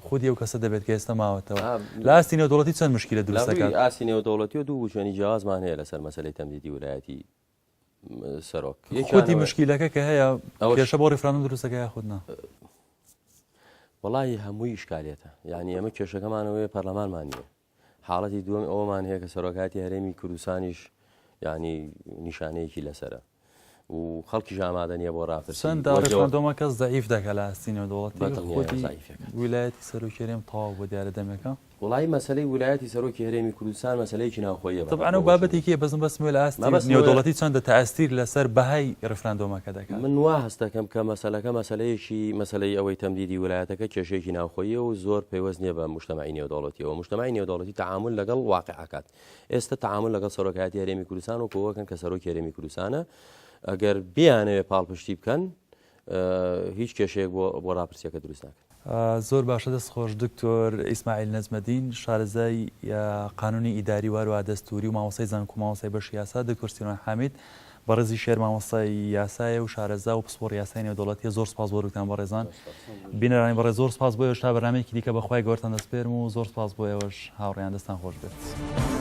خودی ئەو کەسە دەبێت کە ئێستا ماوەتەوە. لە ئاستی نێودەوڵەتی چەند مشکلە دروستەکات؟ ئاستی نێودەوڵەتی و دوو شوێنی جیاوازمان هەیە لەسەر مەسەلەی تەمدیدی ویلایەتی سەرۆک. خودی مشکلەکە کە هەیە کێشە بۆ ڕفراندۆم دروستەکە یاخودنا وڵی هەمووی شکالێتە، یعنی ئەمە کێشەکەمانەوەی پەرلەمانمان نیە. حاڵەتی دووەم ئەوەمان هەیە کە سەرۆکاتی هەرێمی کوردستانیش ینی نیشانەیەکی لەسرە و خەڵکی ئامادە نیە بۆ ڕاپرسان. چەندە ڕفراندۆمە کەس ضعیف دەکات لە ئاستی نێودەوڵەتی ویلایەتی سەرۆکی هەرێم تەواو بۆ دیارە دەمێکە. وڵی مەسلەی ویلایەتی سەرۆکی هەرێمی کوردستان مەسلەیەکی ناوخۆیە. طبعا و بابەتێکی بەزم بەسمێ لە ئاستی نێودەوڵەتی چەندە تەئەسیر لەسەر بەهای ڕفراندۆمەکە دەکات. من وا هەست دەکەم کە مەسەلەکە مەسلەیەکی مەسلەی ئەوەی تەمدیدی ویلایەتەکە کێشەیەکی ناوخۆیە و زۆر پێوەست نییە بە مجتەمەعی نێودەوڵەتیەوە. مجتەمەعی نێودەوڵەتی تەعامل لەگەڵ واقعەکات. ئێستا تەعامل لەگەڵ سەرۆکایەتی هەرێمی کوردستان و کۆوەکەن کە سەرۆکی هەرێمی کوردستانە ئەگەر بیانەوێ پاڵپشتی بکەن هیچ کێشەیەک بۆ ڕاپرسیەکە دروست ناکەن. زۆر باشە دەستخۆش دکتۆر ئیسماعیل نەجمەدین شارەزای قانونی ئیداری وارووا دەستوری و مامۆستای زانکۆ مامۆستای بەشی یاسا دکتۆر سیروان حامید بەڕێزی شێر مامۆستای یاسایە و شارەزا و پسپۆڕ یاسای نێودەوڵەتیە زۆر سپاس بۆ ڕووتان بەڕێزان بینەرانی بەڕێز زۆر سپاس بۆ ئێوەش تا بەرنامەیەکی دیکە بەخوای گەورتان دەسپێرم و زۆر سپاس بۆ ئێوەش هاوڕێیان دەستان خۆش بێت.